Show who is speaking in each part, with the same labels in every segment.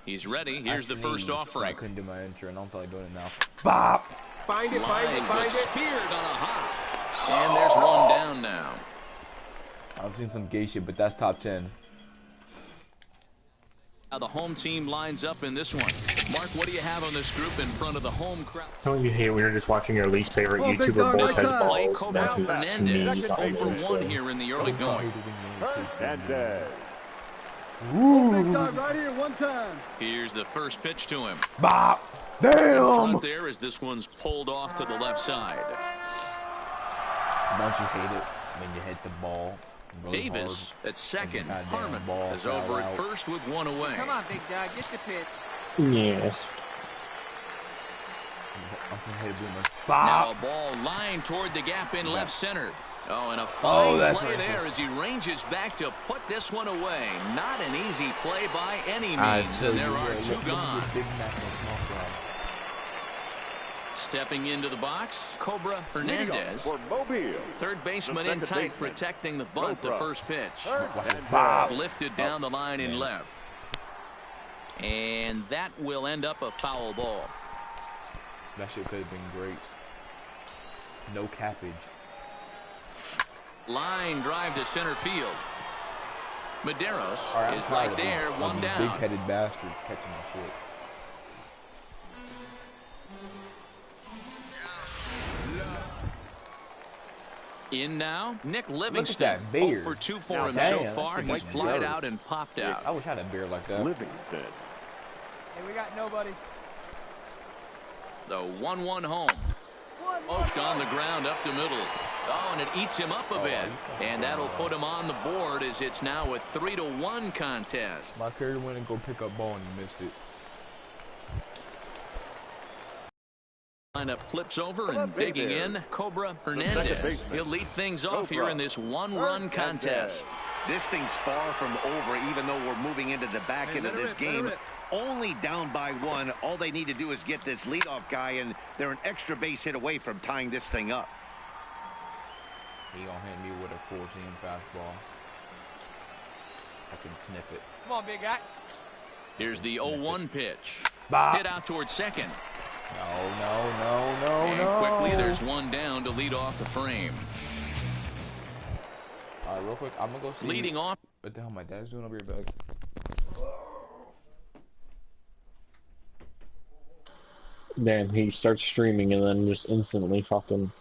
Speaker 1: He's ready. Here's the first offering.
Speaker 2: I couldn't do my intro, and I don't feel like doing it now. Bop!
Speaker 3: Find it.
Speaker 1: Speared on a hop. And there's one down now.
Speaker 2: I've seen some gay shit, but that's top 10.
Speaker 1: Now the home team lines up in this one. Mark, what do you have on this group in front of the home crowd?
Speaker 4: Don't you hate when you're just watching your least favorite YouTuber bullpen
Speaker 1: Play
Speaker 4: balls?
Speaker 1: Cobra Hernandez 0-for-1 here in the early going.
Speaker 3: Ooh. Right here, one time.
Speaker 1: Here's the first pitch to him.
Speaker 2: Bop!
Speaker 1: In
Speaker 2: Damn!
Speaker 1: front there as this one's pulled off to the left side.
Speaker 2: Don't you hate it when you hit the ball really
Speaker 1: Davis
Speaker 2: hard,
Speaker 1: at second.
Speaker 2: Harmon
Speaker 1: is over at first with one away.
Speaker 3: Come on, big guy, get the pitch.
Speaker 4: Yes.
Speaker 1: Now a ball lined toward the gap in left center. Oh, and a fine play there as he ranges back to put this one away. Not an easy play by any means, and there are two gone. Stepping into the box, Cobra Hernandez. Third baseman in tight, protecting the bunt, the first pitch. Lifted down the line in left. And that will end up a foul ball.
Speaker 2: That shit could have been great. No cappage.
Speaker 1: Line drive to center field. Medeiros is right there, one down.
Speaker 2: Big-headed bastards catching my shit.
Speaker 1: In now, Nick Livingston. 0-for-2 for him so far. He's flied out and popped out.
Speaker 2: I wish I had a beer like that.
Speaker 3: Livingston. Hey, we got nobody.
Speaker 1: The 1-1 home. It's gone the ground up the middle. Oh, and it eats him up a bit. And that'll put him on the board as it's now a 3-1 contest.
Speaker 2: My carrier went and go pick up ball and missed it.
Speaker 1: Lineup flips over and digging in, Cobra Hernandez. He'll lead things off here in this one-run contest.
Speaker 5: This thing's far from over, even though we're moving into the back end of this game. Only down by one. All they need to do is get this leadoff guy, and they're an extra base hit away from tying this thing up.
Speaker 2: He gonna hit me with a 14 fastball. I can sniff it.
Speaker 3: Come on, big guy.
Speaker 1: Here's the 0-1 pitch.
Speaker 2: Bop.
Speaker 1: Hit out towards second.
Speaker 2: No.
Speaker 1: And quickly, there's one down to lead off the frame.
Speaker 2: All right, real quick, I'm gonna go see.
Speaker 1: Leading off.
Speaker 2: What the hell my dad's doing over here, back?
Speaker 4: Damn, he starts streaming and then just instantly fucking.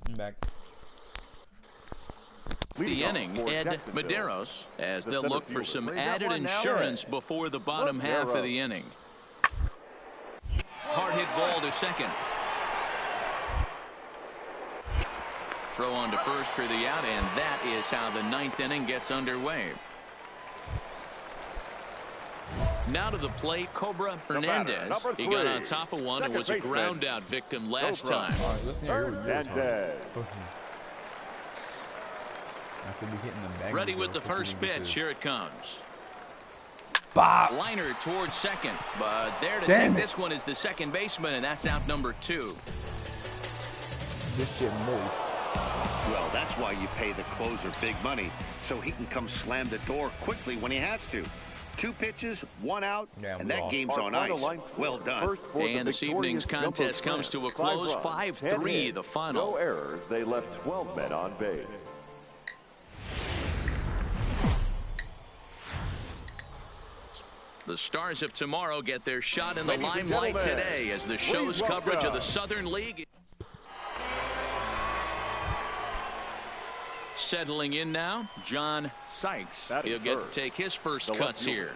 Speaker 2: I'm back.
Speaker 1: The inning, Ed Medeiros, as they'll look for some added insurance before the bottom half of the inning. Hard hit ball to second. Throw on to first for the out, and that is how the ninth inning gets underway. Now to the plate, Cobra Hernandez. He got on top of one and was a ground out victim last time. Ready with the first pitch. Here it comes. Liner towards second, but there to take this one is the second baseman, and that's out number 2.
Speaker 2: This shit moves.
Speaker 5: Well, that's why you pay the closer big money, so he can come slam the door quickly when he has to. 2 pitches, 1 out, and that game's on ice. Well done.
Speaker 1: And this evening's contest comes to a close. 5-3 the final.
Speaker 6: No errors. They left 12 men on base.
Speaker 1: The Stars of tomorrow get their shot in the limelight today as the show's coverage of the Southern League. Settling in now, John Sykes. He'll get to take his first cuts here.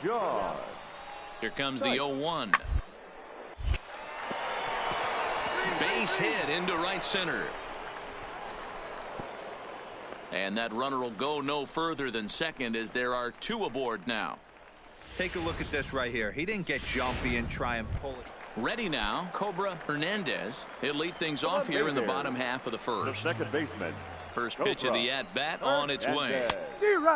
Speaker 1: Here comes the 0-1. Base hit into right center. And that runner will go no further than second as there are 2 aboard now.
Speaker 7: Take a look at this right here. He didn't get jumpy and try and pull it.
Speaker 1: Ready now, Cobra Hernandez. He'll lead things off here in the bottom half of the first.
Speaker 6: The second baseman.
Speaker 1: First pitch of the at-bat on its way.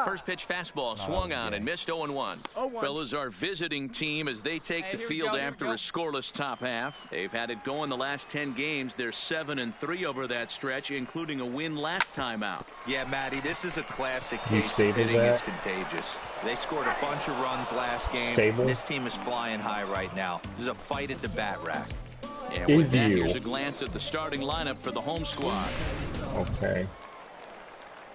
Speaker 1: First pitch fastball swung on and missed 0-1. Fellas, our visiting team as they take the field after a scoreless top half. They've had it going the last 10 games. They're 7-3 over that stretch, including a win last time out.
Speaker 7: Yeah, Matty, this is a classic case of hitting is contagious. They scored a bunch of runs last game. This team is flying high right now. There's a fight at the bat rack.
Speaker 1: And with that, here's a glance at the starting lineup for the home squad.
Speaker 4: Okay.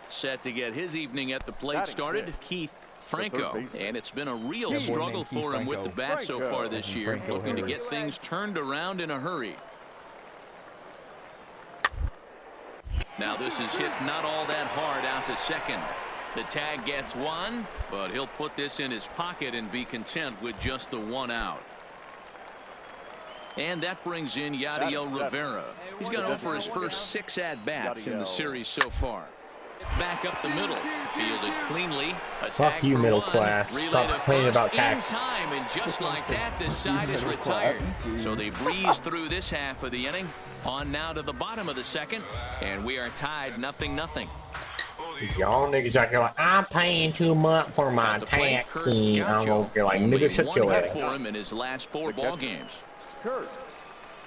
Speaker 1: Set to get his evening at the plate started, Keith Franco. And it's been a real struggle for him with the bat so far this year, looking to get things turned around in a hurry. Now this is hit not all that hard out to second. The tag gets 1, but he'll put this in his pocket and be content with just the 1 out. And that brings in Yadiel Rivera. He's gone over his first 6 at-bats in the series so far. Back up the middle, fielded cleanly.
Speaker 4: Fuck you, middle class. Stop complaining about taxes.
Speaker 1: Time, and just like that, this side is retired. So they breeze through this half of the inning. On now to the bottom of the second, and we are tied 0-0.
Speaker 4: Y'all niggas acting like I'm paying too much for my taxi. I'm over here like nigga shut your ass.
Speaker 1: For him in his last 4 ball games.
Speaker 6: Kurt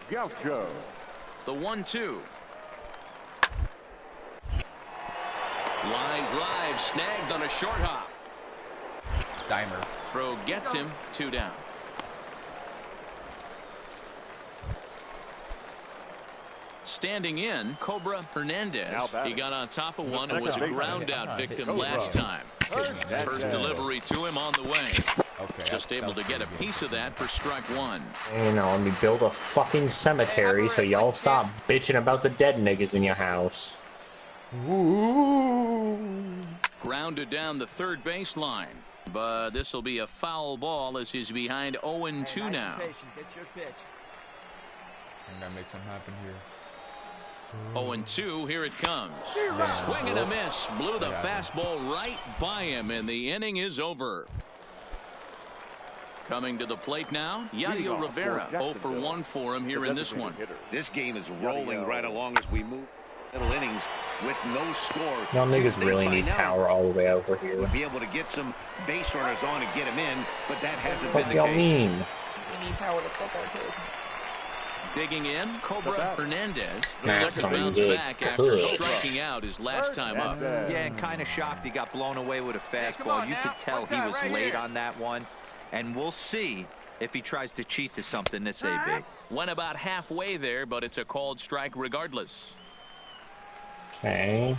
Speaker 6: Gaucho.
Speaker 1: The 1-2. Line drive snagged on a short hop.
Speaker 2: Dimer.
Speaker 1: Throw gets him 2 down. Standing in, Cobra Hernandez. He got on top of one and was a ground out victim last time. First delivery to him on the way. Just able to get a piece of that for strike 1.
Speaker 4: You know, let me build a fucking cemetery so y'all stop bitching about the dead niggas in your house.
Speaker 1: Grounded down the third baseline, but this will be a foul ball as he's behind 0-2 now.
Speaker 3: Get your pitch.
Speaker 2: I'm gonna make something happen here.
Speaker 1: 0-2, here it comes. Swing and a miss. Blew the fastball right by him, and the inning is over. Coming to the plate now, Yadiel Rivera. 0-for-1 for him here in this one.
Speaker 5: This game is rolling right along as we move middle innings with no score.
Speaker 4: Y'all niggas really need power all the way over here.
Speaker 5: We'll be able to get some base runners on and get him in, but that hasn't
Speaker 4: What
Speaker 5: been the
Speaker 4: y'all
Speaker 5: case.
Speaker 4: mean?
Speaker 8: We need power to fuck our kids.
Speaker 1: Digging in, Cobra Hernandez.
Speaker 4: That's
Speaker 1: Looks to bounce back after striking out his last time up.
Speaker 7: Yeah, and kind of shocked he got blown away with a fastball. You could tell he was late on that one. And we'll see if he tries to cheat to something this AB.
Speaker 1: Went about halfway there, but it's a called strike regardless.
Speaker 4: Okay.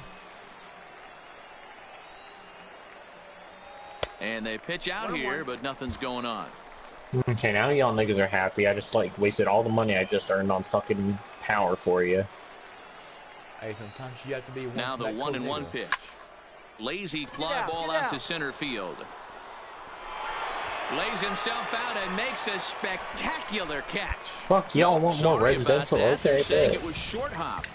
Speaker 1: And they pitch out here, but nothing's going on.
Speaker 4: Okay, now y'all niggas are happy. I just like wasted all the money I just earned on fucking power for you.
Speaker 2: Hey, sometimes you have to be one.
Speaker 1: Now the 1-1 pitch. Lazy fly ball out to center field. Lays himself out and makes a spectacular catch.
Speaker 4: Fuck y'all want more residential? Okay,
Speaker 1: saying it was short hopped.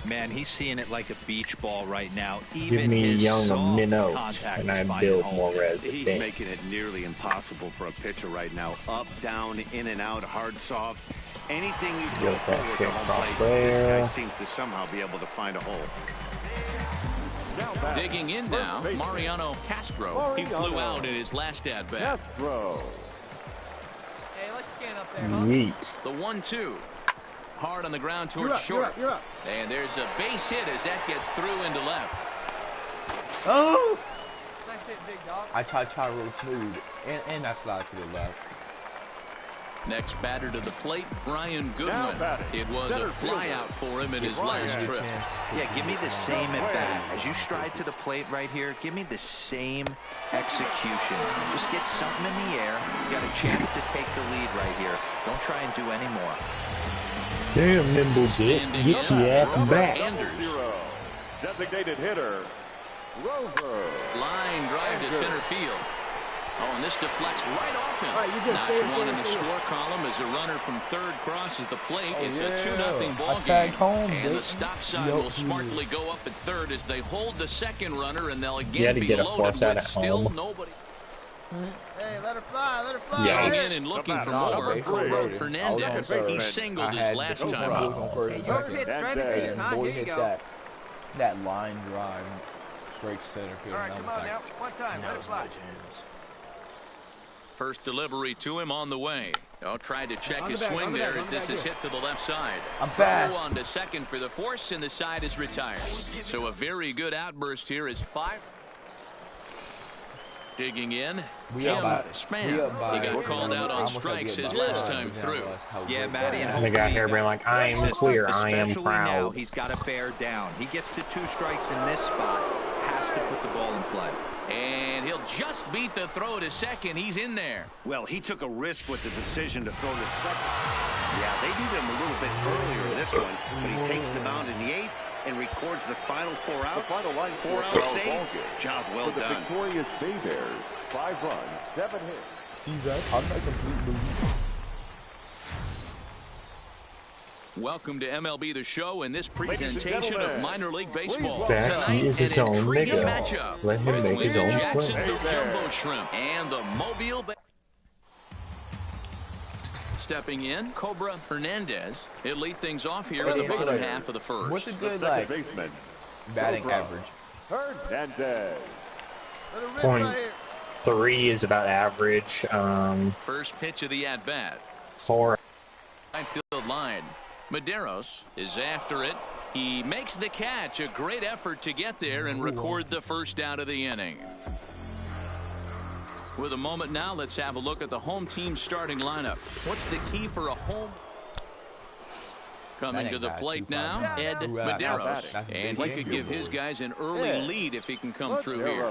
Speaker 7: Man, he's seeing it like a beach ball right now.
Speaker 4: Give me young minnow, and I build more residential.
Speaker 5: He's making it nearly impossible for a pitcher right now. Up, down, in and out, hard, soft. Anything you throw forward to home plate, this guy seems to somehow be able to find a hole.
Speaker 1: Digging in now, Mariano Castro. He flew out in his last at-bat.
Speaker 3: Hey, let's stand up there, huh?
Speaker 4: Yeet.
Speaker 1: The 1-2. Hard on the ground towards short.
Speaker 3: You're up.
Speaker 1: And there's a base hit as that gets through into left.
Speaker 3: Oh! Nice hit, big dog.
Speaker 2: I try real smooth, and I slide to the left.
Speaker 1: Next batter to the plate, Brian Goodwin. It was a flyout for him in his last trip.
Speaker 7: Yeah, give me the same at bat. As you stride to the plate right here, give me the same execution. Just get something in the air. You got a chance to take the lead right here. Don't try and do any more.
Speaker 4: Damn, nimble dick. Get your ass back.
Speaker 6: Designated hitter, Rover.
Speaker 1: Line drive to center field. Oh, and this deflects right off him.
Speaker 3: Notch
Speaker 1: one in the score column as a runner from third crosses the plate. It's a 2-0 ball game. And the stop sign will smartly go up at third as they hold the second runner, and they'll again be loaded with still nobody.
Speaker 3: Hey, let her fly, let her fly.
Speaker 1: Going in and looking for more. Cobra Hernandez. He singled his last time up.
Speaker 3: Hey, your pitch straight to deep, huh? Here you go.
Speaker 2: That line drive straight center field.
Speaker 3: All right, come on now. One time, let it fly.
Speaker 1: First delivery to him on the way. Oh, tried to check his swing there as this is hit to the left side.
Speaker 2: I'm fast.
Speaker 1: Throw on to second for the force, and the side is retired. So a very good outburst here is 5. Digging in, Jim Spann. He got called out on strikes his last time through.
Speaker 7: Yeah, Matty,
Speaker 4: and they got here being like, I am clear, I am
Speaker 7: especially
Speaker 4: proud.
Speaker 7: now, he's got to bear down. He gets the 2 strikes in this spot, has to put the ball in play.
Speaker 1: And he'll just beat the throw to second. He's in there.
Speaker 5: Well, he took a risk with the decision to throw to second. Yeah, they needed him a little bit earlier in this one, but he takes the mound in the 8th and records the final 4 outs.
Speaker 6: The final line
Speaker 5: 4 out save. Job well
Speaker 6: for the
Speaker 5: done.
Speaker 6: victorious Bay Bears, 5 runs, 7 hits.
Speaker 2: See that? I'm not completely.
Speaker 1: Welcome to MLB The Show and this presentation of minor league baseball.
Speaker 4: That he is his own nigga.
Speaker 1: Matchup
Speaker 4: Let him make his own
Speaker 1: Jacksonville
Speaker 4: play.
Speaker 1: Jumbo Shrimp and the Mobile. Stepping in, Cobra Hernandez. He'll lead things off here in the bottom half of the first.
Speaker 2: What's a good
Speaker 6: Second baseman,
Speaker 2: batting average?
Speaker 6: Hernandez.
Speaker 4: .3 is about average.
Speaker 1: First pitch of the at-bat.
Speaker 4: 4.
Speaker 1: Right field line. Medeiros is after it. He makes the catch. A great effort to get there and record the first out of the inning. With a moment now, let's have a look at the home team starting lineup. What's the key for a home? Coming to the plate now, Ed Medeiros. And he could give his guys an early lead if he can come through here.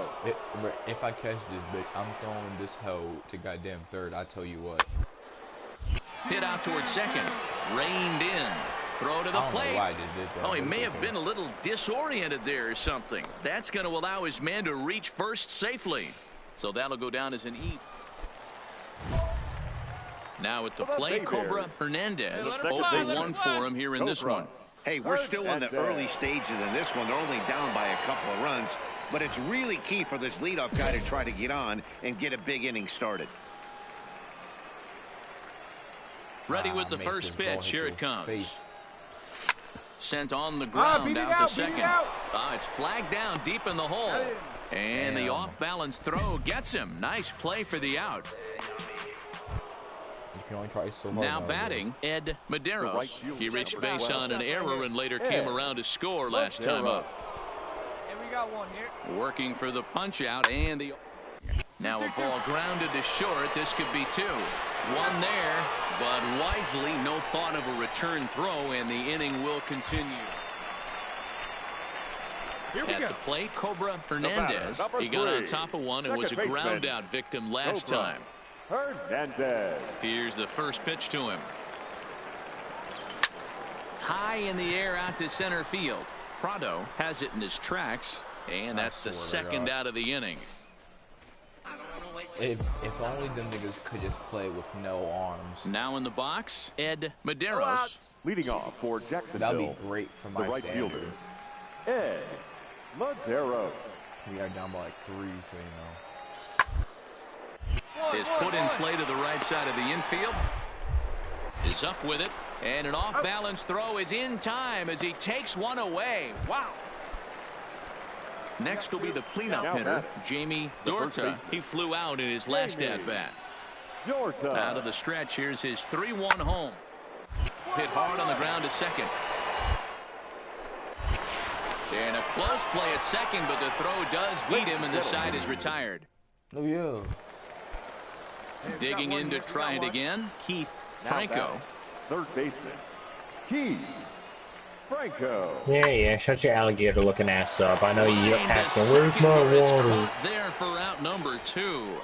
Speaker 2: If I catch this bitch, I'm throwing this hoe to goddamn third. I tell you what.
Speaker 1: Hit out towards second. Reined in. Throw to the plate. Oh, he may have been a little disoriented there or something. That's going to allow his man to reach first safely. So that'll go down as an E. Now at the plate, Cobra Hernandez. 0-1 for him here in this one.
Speaker 5: Hey, we're still in the early stages in this one. They're only down by a couple of runs. But it's really key for this leadoff guy to try to get on and get a big inning started.
Speaker 1: Ready with the first pitch. Here it comes. Sent on the ground out to second. It's flagged down deep in the hole. And the off-balance throw gets him. Nice play for the out.
Speaker 2: You can only try so hard.
Speaker 1: Now batting, Ed Medeiros. He reached base on an error and later came around to score last time up.
Speaker 3: And we got one here.
Speaker 1: Working for the punch-out and the... Now a ball grounded to short. This could be 2. One there, but wisely, no thought of a return throw, and the inning will continue. At the plate, Cobra Hernandez. He got on top of one and was a ground out victim last time.
Speaker 6: Hernandez.
Speaker 1: Here's the first pitch to him. High in the air out to center field. Prado has it in his tracks, and that's the second out of the inning.
Speaker 2: If only them niggas could just play with no arms.
Speaker 1: Now in the box, Ed Medeiros.
Speaker 6: Leading off for Jacksonville.
Speaker 2: That'd be great for my
Speaker 6: right
Speaker 2: standards.
Speaker 6: fielders. Ed Medeiros.
Speaker 2: We are down by like 3, so you know.
Speaker 1: Is put in play to the right side of the infield. Is up with it. And an off-balance throw is in time as he takes one away. Wow. Next will be the cleanup hitter, Jamie Dorta. He flew out in his last at-bat. Out of the stretch, here's his 3-1 home. Hit hard on the ground to second. And a close play at second, but the throw does beat him, and the side is retired.
Speaker 2: Oh, yeah.
Speaker 1: Digging in to try it again, Keith Franco.
Speaker 6: Third baseman, Keith Franco.
Speaker 4: Yeah, shut your alligator-looking ass up. I know you're asking, where's my water?
Speaker 1: There for out number 2.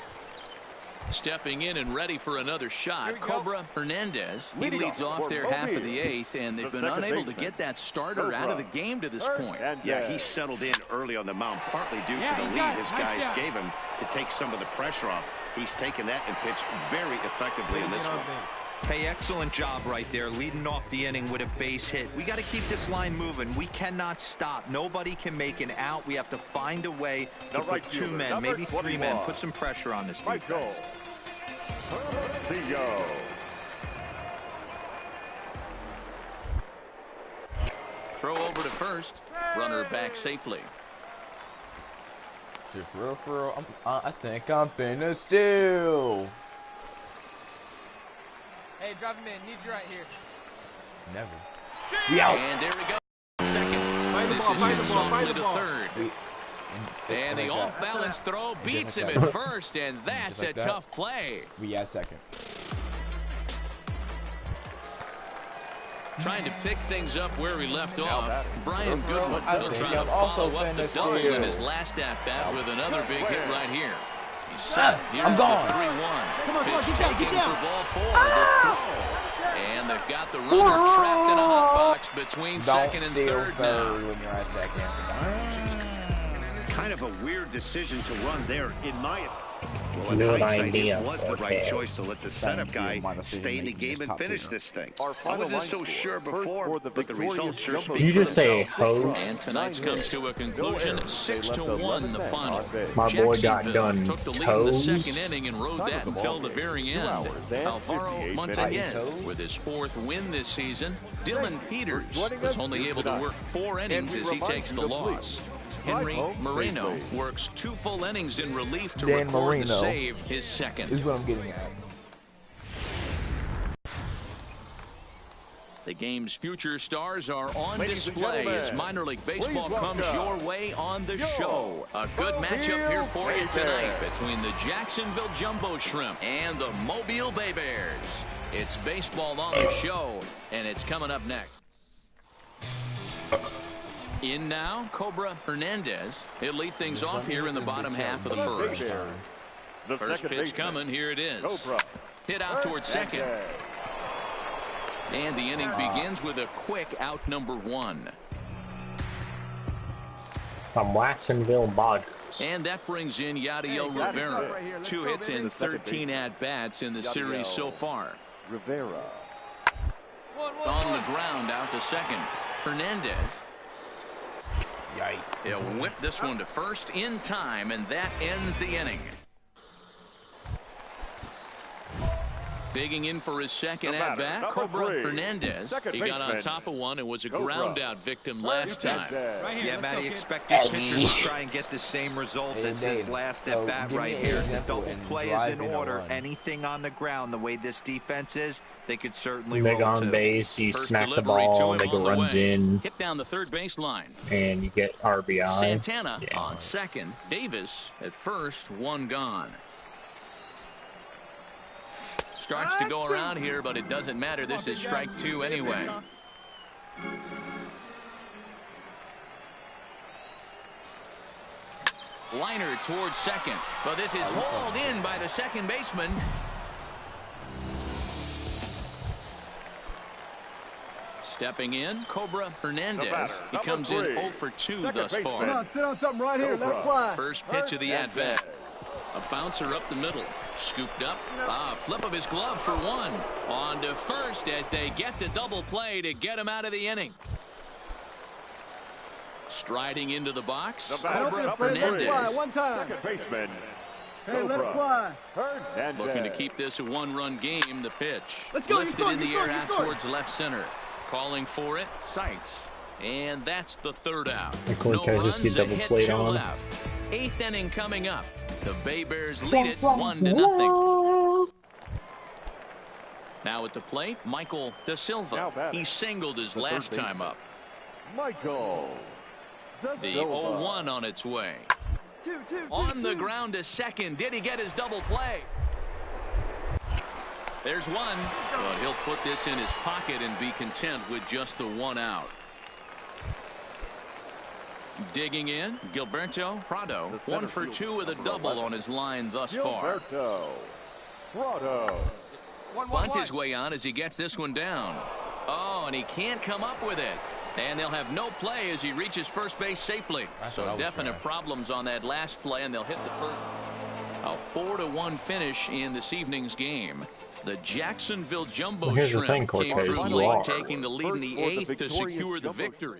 Speaker 1: Stepping in and ready for another shot, Cobra Hernandez. He leads off their half of the 8th, and they've been unable to get that starter out of the game to this point.
Speaker 5: Yeah, he settled in early on the mound, partly due to the lead his guys gave him to take some of the pressure off. He's taken that and pitched very effectively in this one.
Speaker 7: Hey, excellent job right there, leading off the inning with a base hit. We got to keep this line moving. We cannot stop. Nobody can make an out. We have to find a way to put 2 men, maybe 3 men, put some pressure on this defense.
Speaker 1: Throw over to first. Runner back safely.
Speaker 2: Just real for real, I think I'm finna steal.
Speaker 3: Hey, drop him in. Need you right here.
Speaker 2: Never.
Speaker 1: Yeah. And there we go. Second. This is hit softly to third. And the off-balance throw beats him at first, and that's a tough play.
Speaker 2: We at second.
Speaker 1: Trying to pick things up where we left off. Brian Goodwin will try to follow up the double in his last at-bat with another big hit right here. He's set. Here's
Speaker 2: I'm gone.
Speaker 1: the 3-1. Pitch taken for ball 4. The throw. And they've got the runner trapped in a hot box between second and third now.
Speaker 2: When you're at second.
Speaker 5: Kind of a weird decision to run there, in my opinion. Well, in
Speaker 4: Good
Speaker 5: hindsight,
Speaker 4: idea.
Speaker 5: it was the right choice to let the setup guy stay in the game and finish this thing. I wasn't so sure before, but the results sure speak for themselves.
Speaker 4: Did you just say ho?
Speaker 1: And tonight's comes to a conclusion, 6-1 the final.
Speaker 4: My boy got done
Speaker 1: took the lead in the
Speaker 4: toes.
Speaker 1: second inning and rode that until the very end. Alvaro Montañez with his 4th win this season. Dylan Peters was only able to work 4 innings as he takes the loss. Henry Moreno works 2 full innings in relief to record the save, his second.
Speaker 2: Is what I'm getting at.
Speaker 1: The game's future stars are on display as minor league baseball comes your way on the show. A good matchup here for you tonight between the Jacksonville Jumbo Shrimp and the Mobile Bay Bears. It's baseball on the show, and it's coming up next. In now, Cobra Hernandez. He'll lead things off here in the bottom half of the first. First pitch coming. Here it is. Hit out towards second. And the inning begins with a quick out number 1.
Speaker 4: From Watsonville Dodgers.
Speaker 1: And that brings in Yadiel Rivera. 2 hits and 13 at-bats in the series so far.
Speaker 6: Rivera.
Speaker 1: On the ground out to second. Hernandez.
Speaker 2: Yikes.
Speaker 1: He'll whip this one to first in time, and that ends the inning. Digging in for his second at-bat, Cobra Hernandez. He got on top of one and was a ground-out victim last time.
Speaker 7: Yeah, Matty, expect this pitcher to try and get the same result as his last at-bat right here. The double play is in order. Anything on the ground, the way this defense is, they could certainly roll
Speaker 4: Big on base, you smack the ball, and Nigga runs in.
Speaker 1: Hit down the third baseline.
Speaker 4: And you get RBI.
Speaker 1: Santana on second. Davis at first, 1 gone. Starts to go around here, but it doesn't matter. This is strike 2 anyway. Liner towards second. But this is hauled in by the second baseman. Stepping in, Cobra Hernandez. He comes in 0 for 2 thus far.
Speaker 9: Come on, sit on something right here. Let it fly.
Speaker 1: First pitch of the at-bat. A bouncer up the middle. Scooped up. Flip of his glove for 1. On to first as they get the double play to get him out of the inning. Striding into the box, Cobra Hernandez.
Speaker 9: One time.
Speaker 6: Second baseman.
Speaker 9: Hey, let it fly.
Speaker 6: Hernandez.
Speaker 1: Looking to keep this a one-run game. The pitch.
Speaker 9: Let's go.
Speaker 1: Lifted in the air out towards left center. Calling for it, Sykes. And that's the third out. No runs, a hit to left. 8th inning coming up. The Bay Bears lead it 1-0. Now at the plate, Michael Da Silva. He singled his last time up.
Speaker 6: Michael Da
Speaker 1: The
Speaker 6: Silva.
Speaker 1: 0-1 on its way. On the ground to second. Did he get his double play? There's one, but he'll put this in his pocket and be content with just the 1 out. Digging in, Gilberto Prado, 1 for 2 with a double on his line thus far.
Speaker 6: Gilberto Prado.
Speaker 1: Bunt his way on as he gets this one down. Oh, and he can't come up with it. And they'll have no play as he reaches first base safely. So definite problems on that last play, and they'll hit the first. A 4-1 finish in this evening's game. The Jacksonville Jumbo Shrimp came through late, taking the lead in the 8th to secure the victory.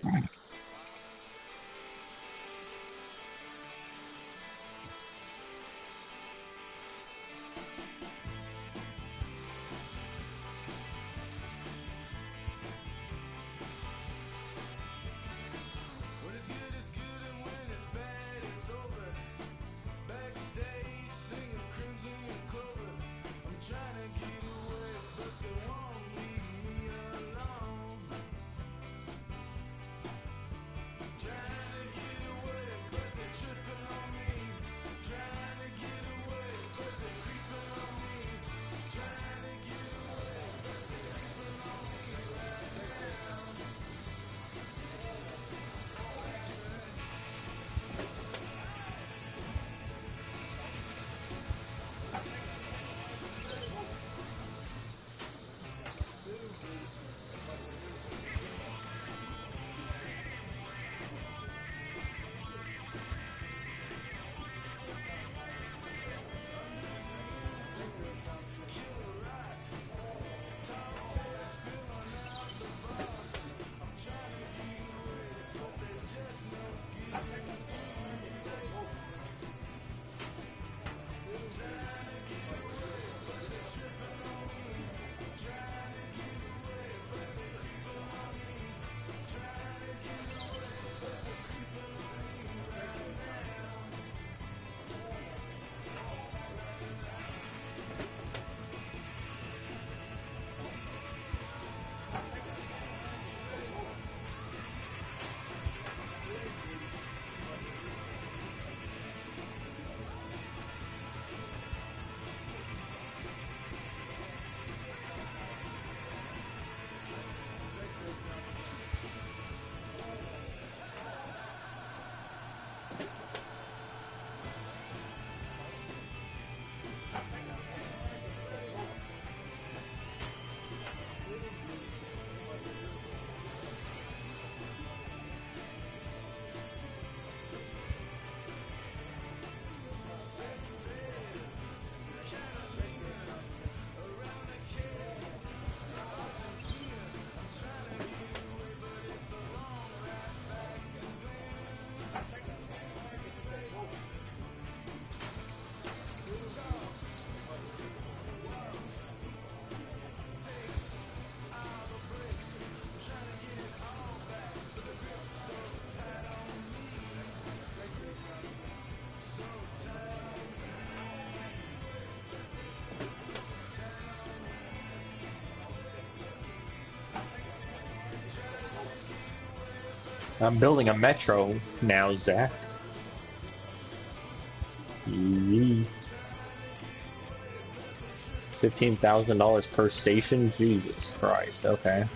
Speaker 4: I'm building a metro now, Zach. $15,000 per station? Jesus Christ, okay.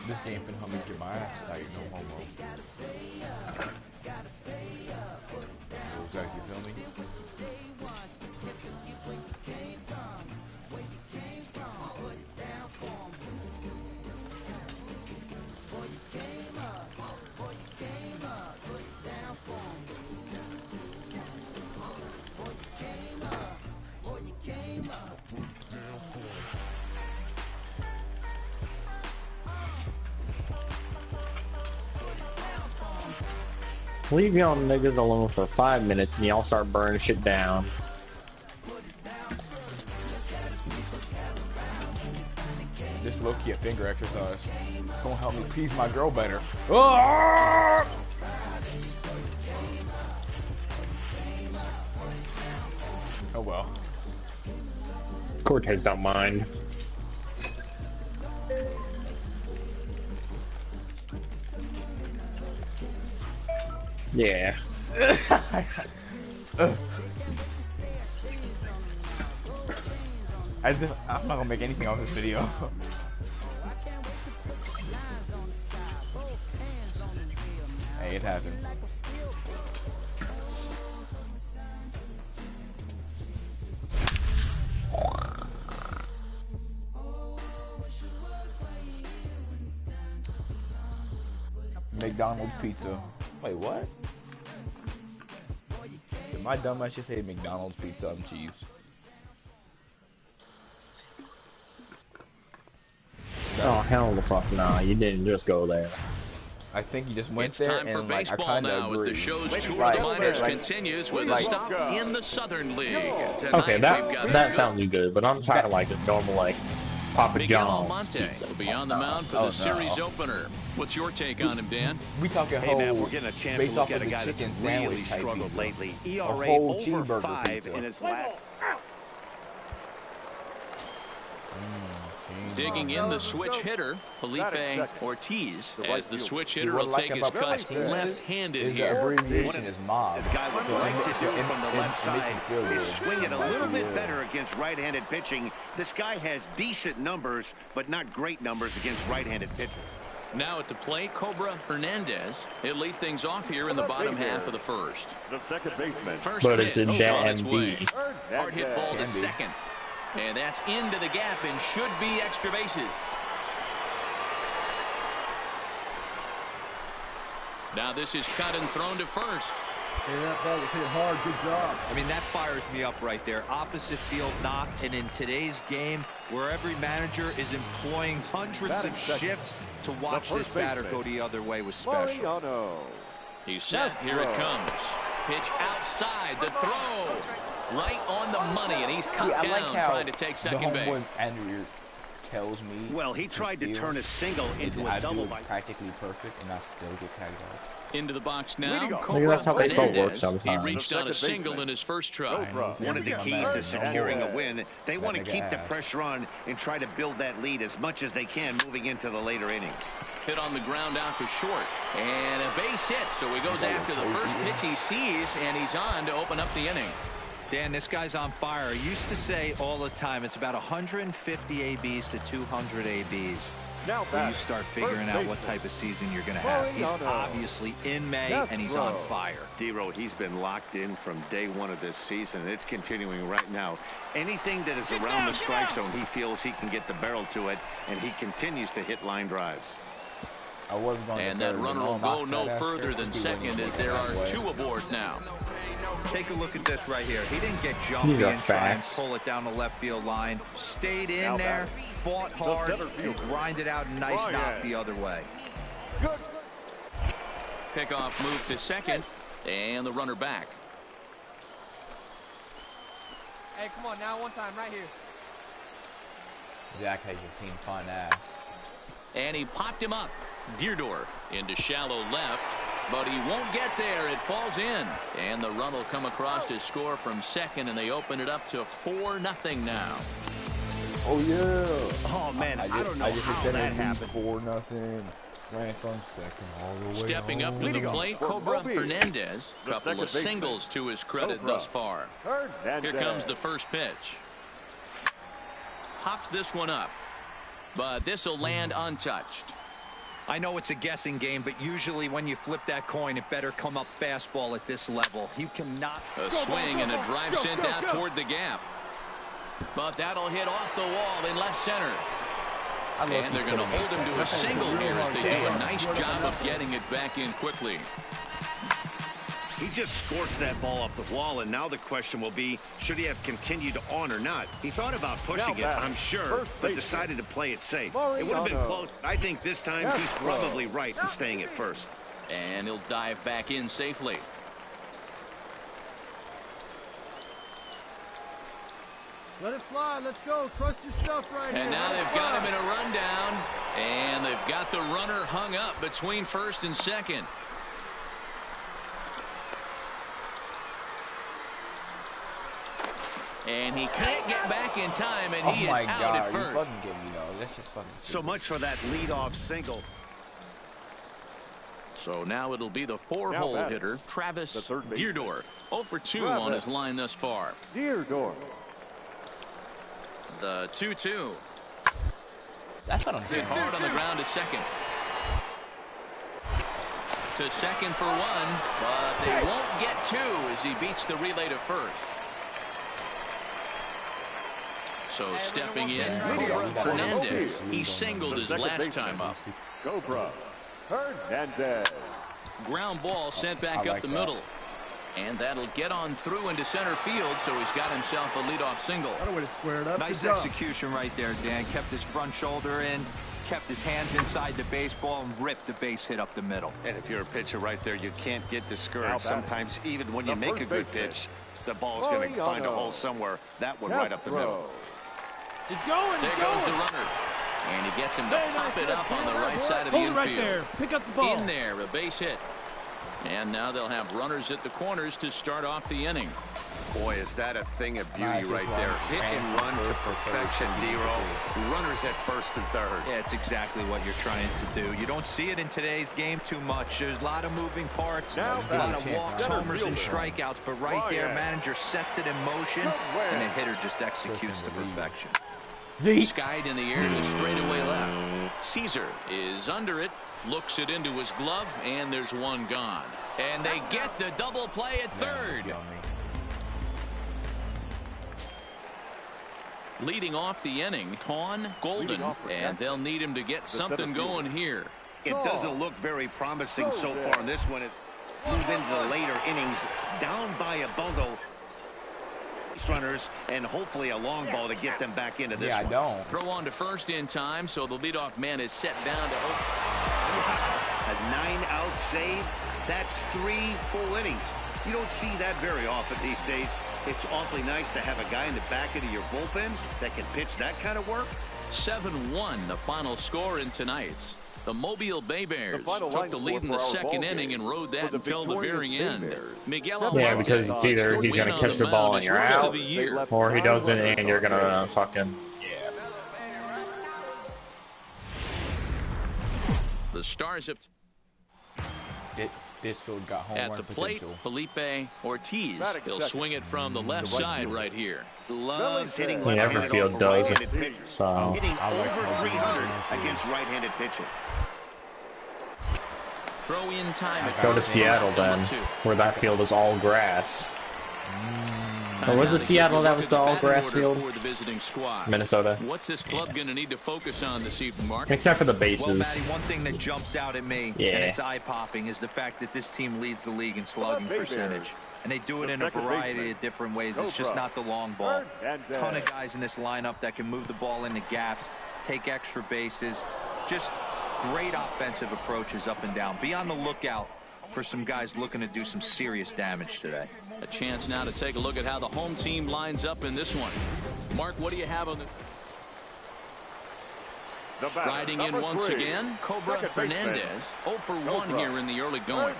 Speaker 2: This game finna help me get my ass tight, no homo. Zach, you feel me?
Speaker 4: Leave y'all niggas alone for 5 minutes and y'all start burning shit down.
Speaker 2: This low-key a finger exercise. It's gonna help me please my girl better. Oh well.
Speaker 4: Cortez don't mind. Yeah.
Speaker 2: I'm not gonna make anything off this video. Hey, it happens. McDonald's pizza. Wait, what? Did my dumb ass just say McDonald's pizza and cheese?
Speaker 4: Oh, hell the fuck nah, you didn't just go there.
Speaker 2: I think you just went
Speaker 1: It's
Speaker 2: there
Speaker 1: time for
Speaker 2: and like,
Speaker 1: baseball
Speaker 2: I kind
Speaker 1: now
Speaker 2: of
Speaker 1: as the show's tour of the minors continues with a stop in the Southern League. Tonight,
Speaker 4: Okay, that sounds good, but I'm talking like a normal like Papa
Speaker 1: Miguel
Speaker 4: John's
Speaker 1: Almonte
Speaker 4: pizza.
Speaker 1: will be on the mound for the series opener. What's your take on him, Dan?
Speaker 2: We talking
Speaker 5: Hey man, we're getting a chance to look at a guy that's really struggled lately. ERA over 5 in his last.
Speaker 1: Digging in the switch hitter, Felipe Ortiz, as the switch hitter will take his cuts left-handed here.
Speaker 2: Abbreviation is mob.
Speaker 5: This guy would like to do from the left side is swing it a little bit better against right-handed pitching. This guy has decent numbers, but not great numbers against right-handed pitchers.
Speaker 1: Now at the plate, Cobra Hernandez. He'll lead things off here in the bottom half of the first.
Speaker 6: The second baseman.
Speaker 1: First
Speaker 4: But it's
Speaker 1: pitch
Speaker 4: a
Speaker 1: on its way.
Speaker 4: damn
Speaker 1: Hard hit ball to second. And that's into the gap and should be extra bases. Now this is cut and thrown to first.
Speaker 9: Hey, that ball was hit hard. Good job.
Speaker 7: I mean, that fires me up right there. Opposite field knock, and in today's game, where every manager is employing hundreds of shifts to watch this batter go the other way was special.
Speaker 1: He's set. Here it comes. Pitch outside. The throw. Right on the money, and he's cut down trying to take second base.
Speaker 2: Andrew tells me.
Speaker 5: Well, he tried to turn a single into a double.
Speaker 2: Practically perfect, and I still get tagged out.
Speaker 1: Into the box now.
Speaker 4: Maybe that's how baseball works
Speaker 1: He
Speaker 4: sometimes.
Speaker 1: reached on a single in his first try.
Speaker 5: One of the keys to securing a win, they want to keep the pressure on and try to build that lead as much as they can moving into the later innings.
Speaker 1: Hit on the ground out to short, and a base hit. So he goes after the first pitch he sees, and he's on to open up the inning.
Speaker 7: Dan, this guy's on fire. I used to say all the time, it's about 150 ABs to 200 ABs.
Speaker 6: Now
Speaker 7: when you start figuring out what type of season you're going to have. He's obviously in May, and he's on fire.
Speaker 5: D-Road, he's been locked in from day one of this season. It's continuing right now. Anything that is around the strike zone, he feels he can get the barrel to it, and he continues to hit line drives.
Speaker 1: And that runner will go no further than second as there are two aboard now.
Speaker 7: Take a look at this right here. He didn't get jumpy and try and pull it down the left field line. Stayed in there, fought hard, and grinded out a nice knock the other way.
Speaker 1: Pickoff move to second, and the runner back.
Speaker 3: Hey, come on now, one time right here.
Speaker 2: Jack has just seen fun ass.
Speaker 1: And he popped him up. Deerdorf into shallow left, but he won't get there. It falls in, and the run will come across to score from second, and they open it up to 4-0 now.
Speaker 2: Oh yeah!
Speaker 5: Oh man, I don't know how that happened.
Speaker 2: 4-0. Ran from second all the way.
Speaker 1: Stepping up to the plate, Cobra Hernandez. Couple of singles to his credit thus far. Here comes the first pitch. Pops this one up, but this will land untouched.
Speaker 7: I know it's a guessing game, but usually when you flip that coin, it better come up fastball at this level. You cannot.
Speaker 1: A swing and a drive sent out toward the gap. But that'll hit off the wall in left center. And they're going to hold him to a single here as they do a nice job of getting it back in quickly.
Speaker 5: He just scorched that ball off the wall, and now the question will be, should he have continued on or not? He thought about pushing it, I'm sure, but decided to play it safe. It would have been close. I think this time he's probably right in staying at first.
Speaker 1: And he'll dive back in safely.
Speaker 3: Let it fly. Let's go. Trust your stuff right here.
Speaker 1: And now they've got him in a rundown. And they've got the runner hung up between first and second. And he can't get back in time, and he is out at first.
Speaker 2: You fucking get me, though. That's just fucking
Speaker 5: so much for that leadoff single.
Speaker 1: So now it'll be the four-hole hitter, Travis Deerdorf. 0 for 2 on his line thus far.
Speaker 6: Deerdorf.
Speaker 1: The 2-2.
Speaker 2: That's what I'm
Speaker 1: Hit hard on the ground to second. To second for 1, but they won't get 2 as he beats the relay to first. So stepping in, Hernandez. He singled his last time up.
Speaker 6: Cobra Hernandez.
Speaker 1: Ground ball sent back up the middle. And that'll get on through into center field, so he's got himself a leadoff single.
Speaker 9: What a way to square it up.
Speaker 7: Nice execution right there, Dan. Kept his front shoulder in, kept his hands inside the baseball, and ripped the base hit up the middle.
Speaker 5: And if you're a pitcher right there, you can't get discouraged. Sometimes even when you make a good pitch, the ball's going to find a hole somewhere. That one right up the middle.
Speaker 3: He's going.
Speaker 1: There goes the runner. And he gets him to pop it up on the right side of the infield.
Speaker 3: Right there. Pick up the ball.
Speaker 1: In there, a base hit. And now they'll have runners at the corners to start off the inning.
Speaker 5: Boy, is that a thing of beauty right there. Hit and run to perfection, Dero. Runners at first and third.
Speaker 7: Yeah, it's exactly what you're trying to do. You don't see it in today's game too much. There's a lot of moving parts, a lot of walks, homers, and strikeouts. But right there, manager sets it in motion, and the hitter just executes to perfection.
Speaker 1: Skied in the air to straightaway left. Caesar is under it, looks it into his glove, and there's one gone. And they get the double play at third. Leading off the inning, Tawn Golden, and they'll need him to get something going here.
Speaker 5: It doesn't look very promising so far in this one. It moves into the later innings, down by a bundle. Runners and hopefully a long ball to get them back into this one.
Speaker 1: Throw on to first in time, so the leadoff man is set down to
Speaker 5: a 9-out save. That's 3 full innings. You don't see that very often these days. It's awfully nice to have a guy in the back end of your bullpen that can pitch that kind of work.
Speaker 1: 7-1 the final score in tonight's. The Mobile Bay Bears took the lead in the second inning and rode that until the very end. Miguel
Speaker 4: because it's either he's going to catch the ball and you're out, or he doesn't and you're going to fucking...
Speaker 1: The Stars have...
Speaker 2: got home
Speaker 1: at the plate, Felipe Ortiz. He'll swing it from the left side right here.
Speaker 5: Loves hitting
Speaker 4: left-handed right-handed
Speaker 5: pitchers.
Speaker 4: So
Speaker 5: hitting over 300 against right-handed pitching.
Speaker 1: Throw in time.
Speaker 4: Go to Seattle then, where that field is all grass. Or was it Seattle that was the all grass field?
Speaker 1: For the visiting squad.
Speaker 4: Minnesota.
Speaker 1: What's this club going to need to focus on this evening, Mark?
Speaker 4: Except for the bases.
Speaker 7: Well, Matty, one thing that jumps out at me, and it's eye-popping, is the fact that this team leads the league in slugging percentage. And they do it in a variety of different ways. It's just not the long ball. Ton of guys in this lineup that can move the ball into gaps, take extra bases. Just great offensive approaches up and down. Be on the lookout for some guys looking to do some serious damage today.
Speaker 1: A chance now to take a look at how the home team lines up in this one. Mark, what do you have on the... Riding in once again, Cobra Hernandez. 0 for 1 here in the early going.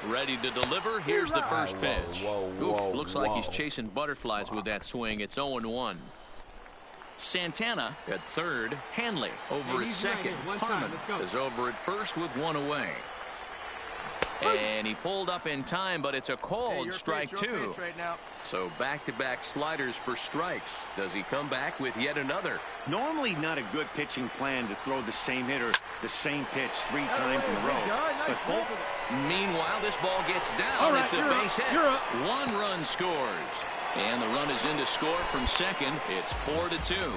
Speaker 1: Ready to deliver. Here's the first pitch. Looks like he's chasing butterflies with that swing. It's 0-1. Santana at third. Hanley over at second. Harmon is over at first with 1 away. And he pulled up in time, but it's a called strike two.
Speaker 3: Right now.
Speaker 1: So back-to-back sliders for strikes. Does he come back with yet another?
Speaker 5: Normally not a good pitching plan to throw the same hitter the same pitch 3 times in a row. But both.
Speaker 1: Meanwhile, this ball gets down. It's a base hit. 1 run scores. And the run is in to score from second. It's 4-2.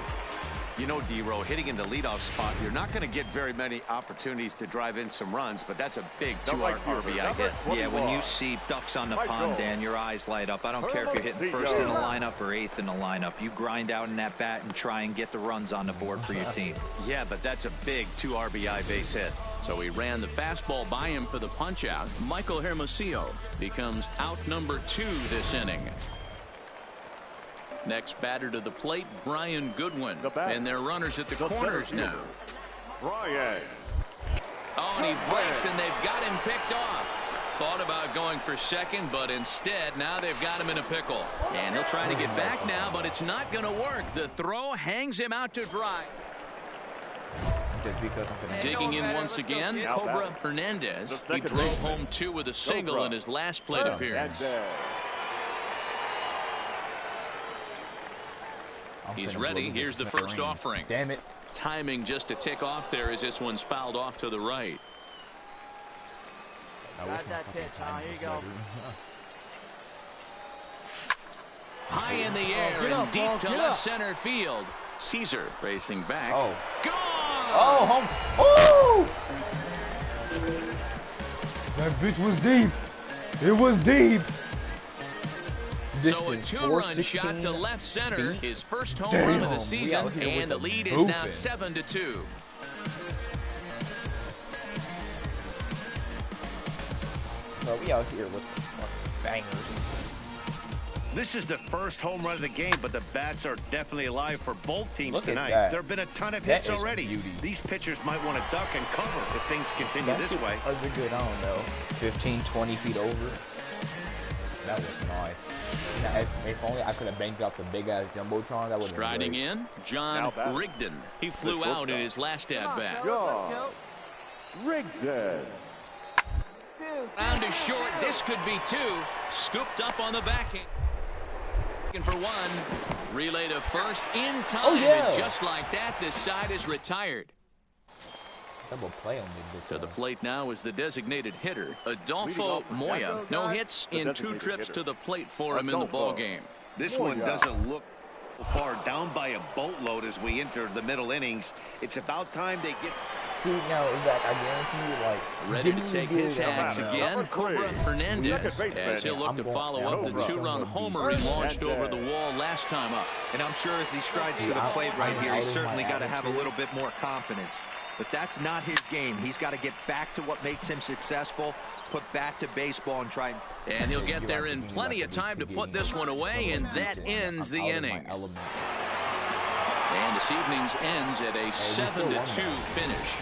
Speaker 10: You know, D-Row, hitting in the leadoff spot, you're not going to get very many opportunities to drive in some runs, but that's a big 2 RBI hit.
Speaker 7: Yeah, when you see ducks on the pond, Dan, your eyes light up. I don't care if you're hitting first in the lineup or 8th in the lineup. You grind out in that bat and try and get the runs on the board for your team.
Speaker 10: Yeah, but that's a big 2 RBI base hit.
Speaker 1: So he ran the fastball by him for the punch-out. Michael Hermosillo becomes out number 2 this inning. Next batter to the plate, Brian Goodwin. And they're runners at the corners now.
Speaker 6: Brian.
Speaker 1: Oh, and he breaks, and they've got him picked off. Thought about going for second, but instead, now they've got him in a pickle. And he'll try to get back now, but it's not going to work. The throw hangs him out to dry. Digging in once again, Cobra Hernandez. He drove home 2 with a single in his last plate appearance. He's ready. Here's the first offering.
Speaker 2: Damn it.
Speaker 1: Timing just a tick off there as this one's fouled off to the right.
Speaker 3: Got that pitch. Here you go.
Speaker 1: High in the air and deep to left center field. Caesar racing back.
Speaker 2: Oh.
Speaker 1: Gone!
Speaker 2: Oh, home. Oh! That bitch was deep. It was deep.
Speaker 1: So a 2-run shot to left center, his first home run of the season, and the lead is now 7-2.
Speaker 2: Bro, we out here with bangers.
Speaker 5: This is the first home run of the game, but the bats are definitely alive for both teams tonight. There have been a ton of hits already. These pitchers might want to duck and cover if things continue this way.
Speaker 2: That was a good on, though. 15, 20 feet over. That was nice. Now, if only I could have banked out the big-ass Jumbotron, that would have been
Speaker 1: Striding
Speaker 2: great.
Speaker 1: in, John Rigdon. He flew out in his last at-bat.
Speaker 6: Rigdon.
Speaker 1: Round is short. This could be 2. Scooped up on the backhand. For 1. Relay to first in time. And just like that, this side is retired.
Speaker 2: Double play on
Speaker 1: to the plate now is the designated hitter, Adolfo Moya. No hits in 2 trips to the plate for him in the ball game.
Speaker 5: This one doesn't look far down by a boatload as we enter the middle innings. It's about time they get.
Speaker 2: See, now, Zach, I guarantee you, like,
Speaker 1: ready to take his hacks again, Cobra Hernandez, as he'll look to follow up the 2-run homer he launched over the wall last time up.
Speaker 7: And I'm sure as he strides to the plate right here, he's certainly got to have a little bit more confidence. But that's not his game. He's got to get back to what makes him successful, put bat to baseball, and try.
Speaker 1: And he'll get there in plenty of time to put this one away, and that ends the inning. And this evening's ends at a 7-2 finish.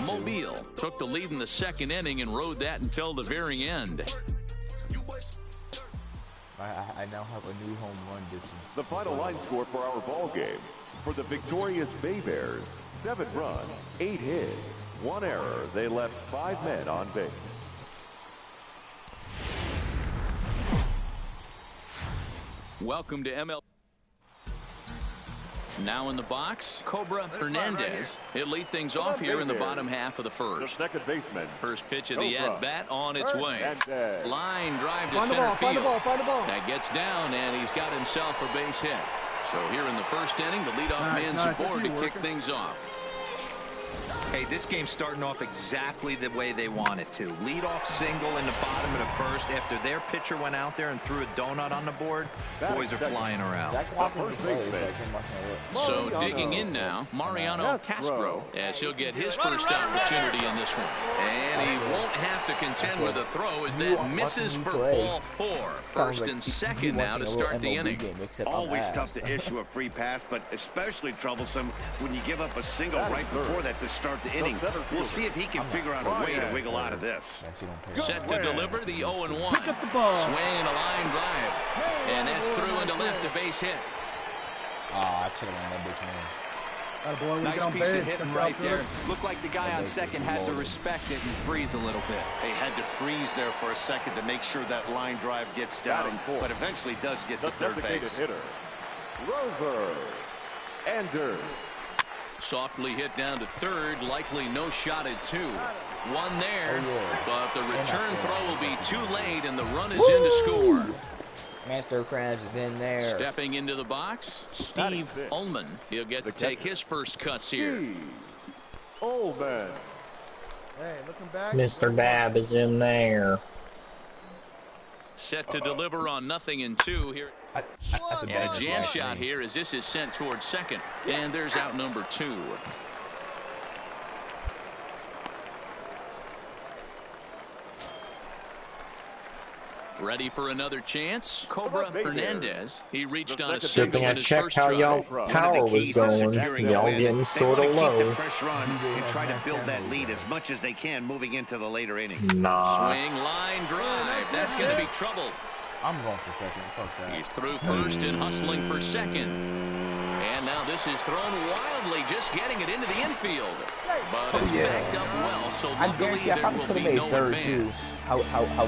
Speaker 1: Mobile took the lead in the second inning and rode that until the very end.
Speaker 2: I now have a new home run distance.
Speaker 6: The final line score for our ball game. For the victorious Bay Bears, 7 runs, 8 hits, 1 error. They left 5 men on base.
Speaker 1: Welcome to MLB. Now in the box, Cobra Hernandez. He'll lead things off here in the bottom half of the first.
Speaker 6: The second baseman.
Speaker 1: First pitch of the at-bat on its way. Line drive to
Speaker 9: Find
Speaker 1: center field.
Speaker 9: Find the ball.
Speaker 1: That gets down, and he's got himself a base hit. So here in the first inning, the leadoff man's aboard to kick things off.
Speaker 7: Hey, this game's starting off exactly the way they want it to. Lead-off single in the bottom of the first. After their pitcher went out there and threw a donut on the board, boys are flying around.
Speaker 1: So digging in now, Mariano Castro, as he'll get his first opportunity in this one. And he won't have to contend with a throw as that misses for ball 4. First and second now to start the inning.
Speaker 5: Always tough to issue a free pass, but especially troublesome when you give up a single right before that to start the inning. We'll see if he can figure out a way to wiggle out of this.
Speaker 1: Set to deliver the 0-1. Swing and a line drive. And that's through into left, a base hit.
Speaker 2: I should have won that bitch, man.
Speaker 7: Nice piece of hitting right there. Looked like the guy on second had to respect it and freeze a little bit.
Speaker 5: He had to freeze there for a second to make sure that line drive gets down, but eventually does get to third base.
Speaker 6: Hitter, Rover Anders.
Speaker 1: Softly hit down to third, likely no shot at two. One there, but the return throw will be too late, and the run is in to score.
Speaker 2: Master Krabs is in there.
Speaker 1: Stepping into the box, Steve Ullman. He'll get to take his first cuts here.
Speaker 6: Ullman.
Speaker 3: Hey, looking back.
Speaker 4: Mr. Dab is in there.
Speaker 1: Set to deliver on 0-2 here. And a jam shot here as this is sent towards second. And there's out number 2. Ready for another chance? Cobra Hernandez. He reached on a single in his first
Speaker 4: how
Speaker 1: try.
Speaker 4: y'all power was going. Y'all getting sort of low.
Speaker 5: Keep the pressure on and try to build that lead as much as they can moving into the later innings.
Speaker 4: Nah.
Speaker 1: Swing, line, drive. That's going to be trouble.
Speaker 2: I'm going for second. Fuck that.
Speaker 1: He's through first and hustling for second. And now this is thrown wildly, just getting it into the infield. But it's backed up well, so luckily there will be no advance.
Speaker 2: How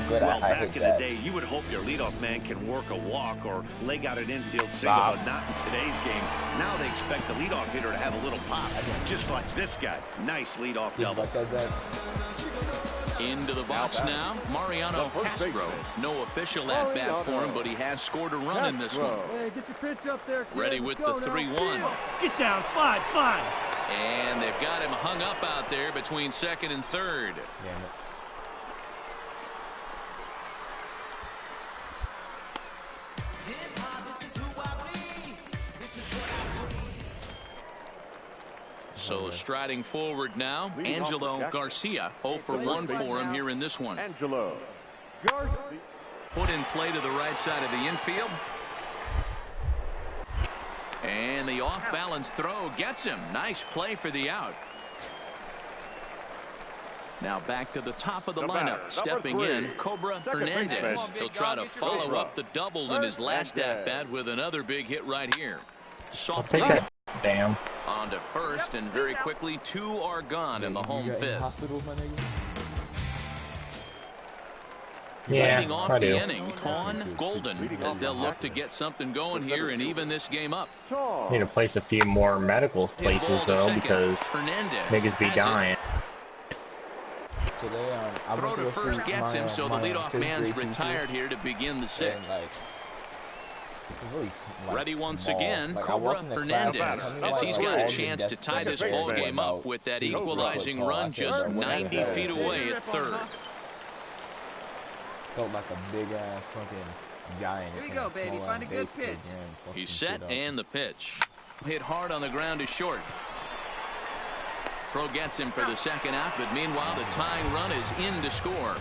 Speaker 2: good
Speaker 5: well,
Speaker 2: I
Speaker 5: back
Speaker 2: hit
Speaker 5: in
Speaker 2: that.
Speaker 5: the day, you would hope your leadoff man can work a walk or leg out an infield single, but not in today's game. Now they expect the leadoff hitter to have a little pop, just like this guy. Nice leadoff double.
Speaker 1: Into the box now, Mariano Castro. No official at bat for him, but he has scored a run in this one.
Speaker 3: Hey, get your pitch up there, kid.
Speaker 1: Ready with the 3-1.
Speaker 3: Get down, slide.
Speaker 1: And they've got him hung up out there between second and third.
Speaker 2: Damn it.
Speaker 1: So striding forward now, Angelo Garcia. 0 for 1 for him here in this one.
Speaker 6: Angelo Garcia.
Speaker 1: Put in play to the right side of the infield. And the off-balance throw gets him. Nice play for the out. Now back to the top of the lineup. Stepping in, Cobra Hernandez. He'll try to follow up the double in his last at-bat with another big hit right here. Softly
Speaker 4: Damn.
Speaker 1: on to first, and very quickly 2 are gone in the home fifth. Leading off the inning, Tawn Golden, as they'll look to get something going here and even this game up.
Speaker 4: Need to place a few more medical places though, because niggas be dying.
Speaker 1: Throw to first gets him, so the leadoff man's retired here to begin the 6th. Ready once again, Cobra Hernandez, as he's got a chance to tie this ball game up with that equalizing run just 90 feet away at third.
Speaker 2: Felt like a big ass fucking giant.
Speaker 3: Here you go, baby. Find a good pitch.
Speaker 1: He's set and the pitch. Hit hard on the ground is short. Throw gets him for the second out, but meanwhile the tying run is in to score.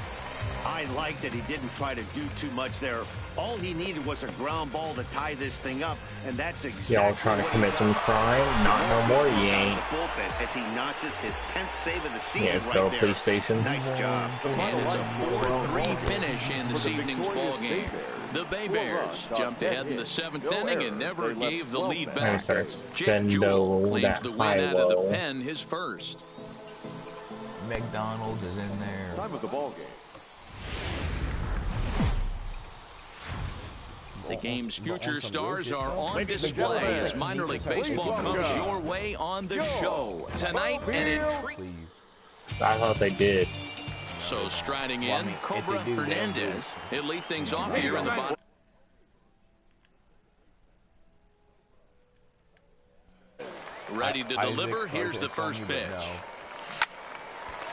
Speaker 5: I like that he didn't try to do too much there. All he needed was a ground ball to tie this thing up, and that's exactly
Speaker 4: Y'all trying to commit some crime? Not no more, you ain't.
Speaker 5: Bullpen as he notches his 10th save of the season.
Speaker 4: Yeah, go police station.
Speaker 5: Nice job.
Speaker 1: And it's a 4-3 finish in this evening's ball game. The Bay Bears jumped ahead in the 7th inning and never gave the lead back. Jake Jewell claims the win out of the pen, his first.
Speaker 2: McDonald's is in there.
Speaker 6: Time of the ball game.
Speaker 1: The game's future stars are on display as minor league baseball comes your way on the show tonight, and it
Speaker 4: I thought they did.
Speaker 1: So striding in, Cobra Hernandez. He'll lead things off here in the bottom. Ready to deliver. Here's the first pitch.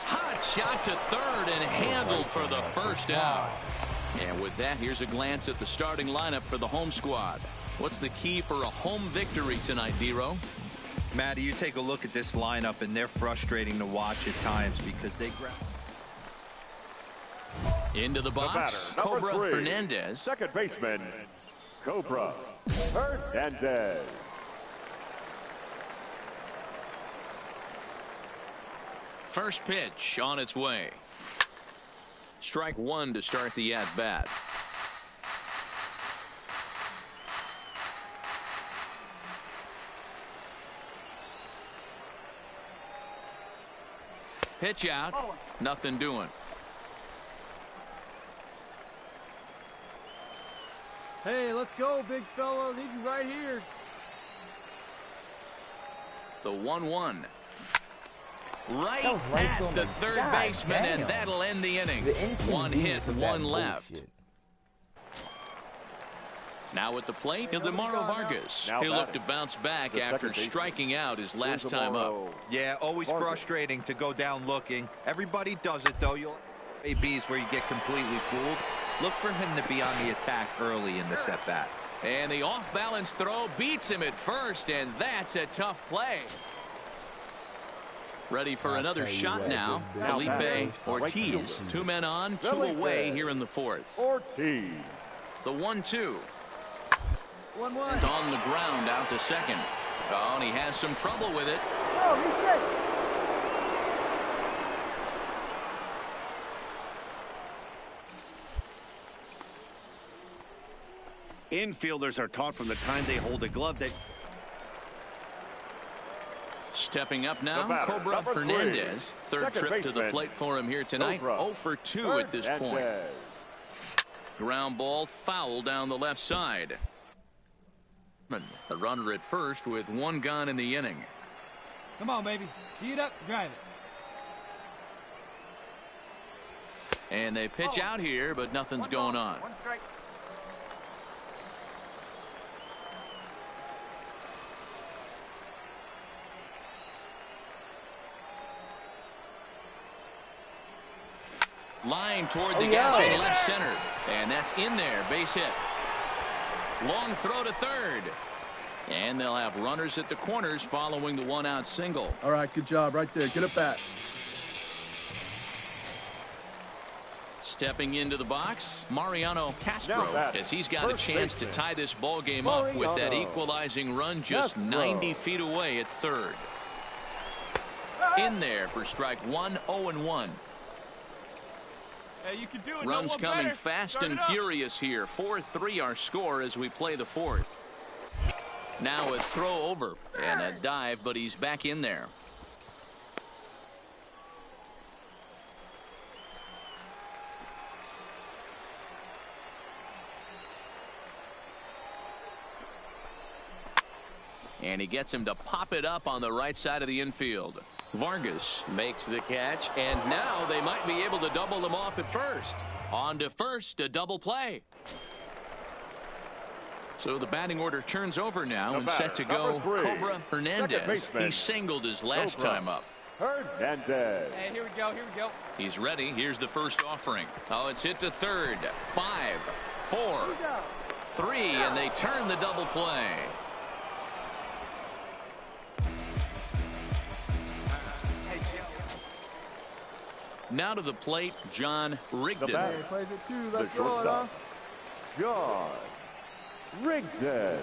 Speaker 1: Hot shot to third and handled for the first out. And with that, here's a glance at the starting lineup for the home squad. What's the key for a home victory tonight, D-Row?
Speaker 7: Matty, you take a look at this lineup, and they're frustrating to watch at times because they grab.
Speaker 1: Into the box, Cobra Hernandez.
Speaker 6: Second baseman, Cobra Hernandez.
Speaker 1: First pitch on its way. Strike 1 to start the at-bat. pitch out. Nothing doing.
Speaker 9: Hey, let's go, big fella. Need you right here.
Speaker 1: The 1-1. Right at the third baseman, and that'll end the inning. One hit, one left. Now at the plate, Ildemaro Vargas. He'll look to bounce back after striking out his last time up.
Speaker 7: Yeah, always frustrating to go down looking. Everybody does it, though. You'll ABs where you get completely fooled. Look for him to be on the attack early in this at-bat.
Speaker 1: And the off-balance throw beats him at first, and that's a tough play. Ready for another shot now. Felipe Ortiz. 2 men on, 2 away here in the 4th.
Speaker 6: Ortiz.
Speaker 1: The 1-2.
Speaker 9: 1-1.
Speaker 1: It's on the ground out to second. Oh, and he has some trouble with it.
Speaker 9: Oh, he's straight.
Speaker 5: Infielders are taught from the time they hold a glove that
Speaker 1: stepping up now, Cobra Hernandez. Third trip to the plate for him here tonight. 0 for 2 at this point. Ground ball foul down the left side. The runner at first with 1 gone in the inning.
Speaker 3: Come on, baby. See it up, drive it.
Speaker 1: And they pitch out here, but nothing's going on.
Speaker 3: 1 strike.
Speaker 1: Line toward the gap in left center. And that's in there. Base hit. Long throw to third. And they'll have runners at the corners following the 1-out single.
Speaker 9: All right, good job right there. Get it back.
Speaker 1: Stepping into the box, Mariano Castro, as he's got a chance to tie this ball game up with that equalizing run just 90 feet away at third. In there for strike 1, 0-1.
Speaker 3: Hey, you can do it.
Speaker 1: Runs coming fast and furious here. 4-3 our score as we play the 4th. Now a throw over and a dive, but he's back in there. And he gets him to pop it up on the right side of the infield. Vargas makes the catch, and now they might be able to double them off at first. On to first, a double play. So the batting order turns over now and set to go Cobra Hernandez. He singled his last time up.
Speaker 6: Hernandez.
Speaker 3: Hey, here we go, here we go.
Speaker 1: He's ready. Here's the first offering. Oh, it's hit to third. 5, 4, 3, and they turn the double play. Now to the plate, John Rigdon.
Speaker 9: He plays it too.
Speaker 6: The
Speaker 9: Let's go,
Speaker 6: shortstop, John Rigdon.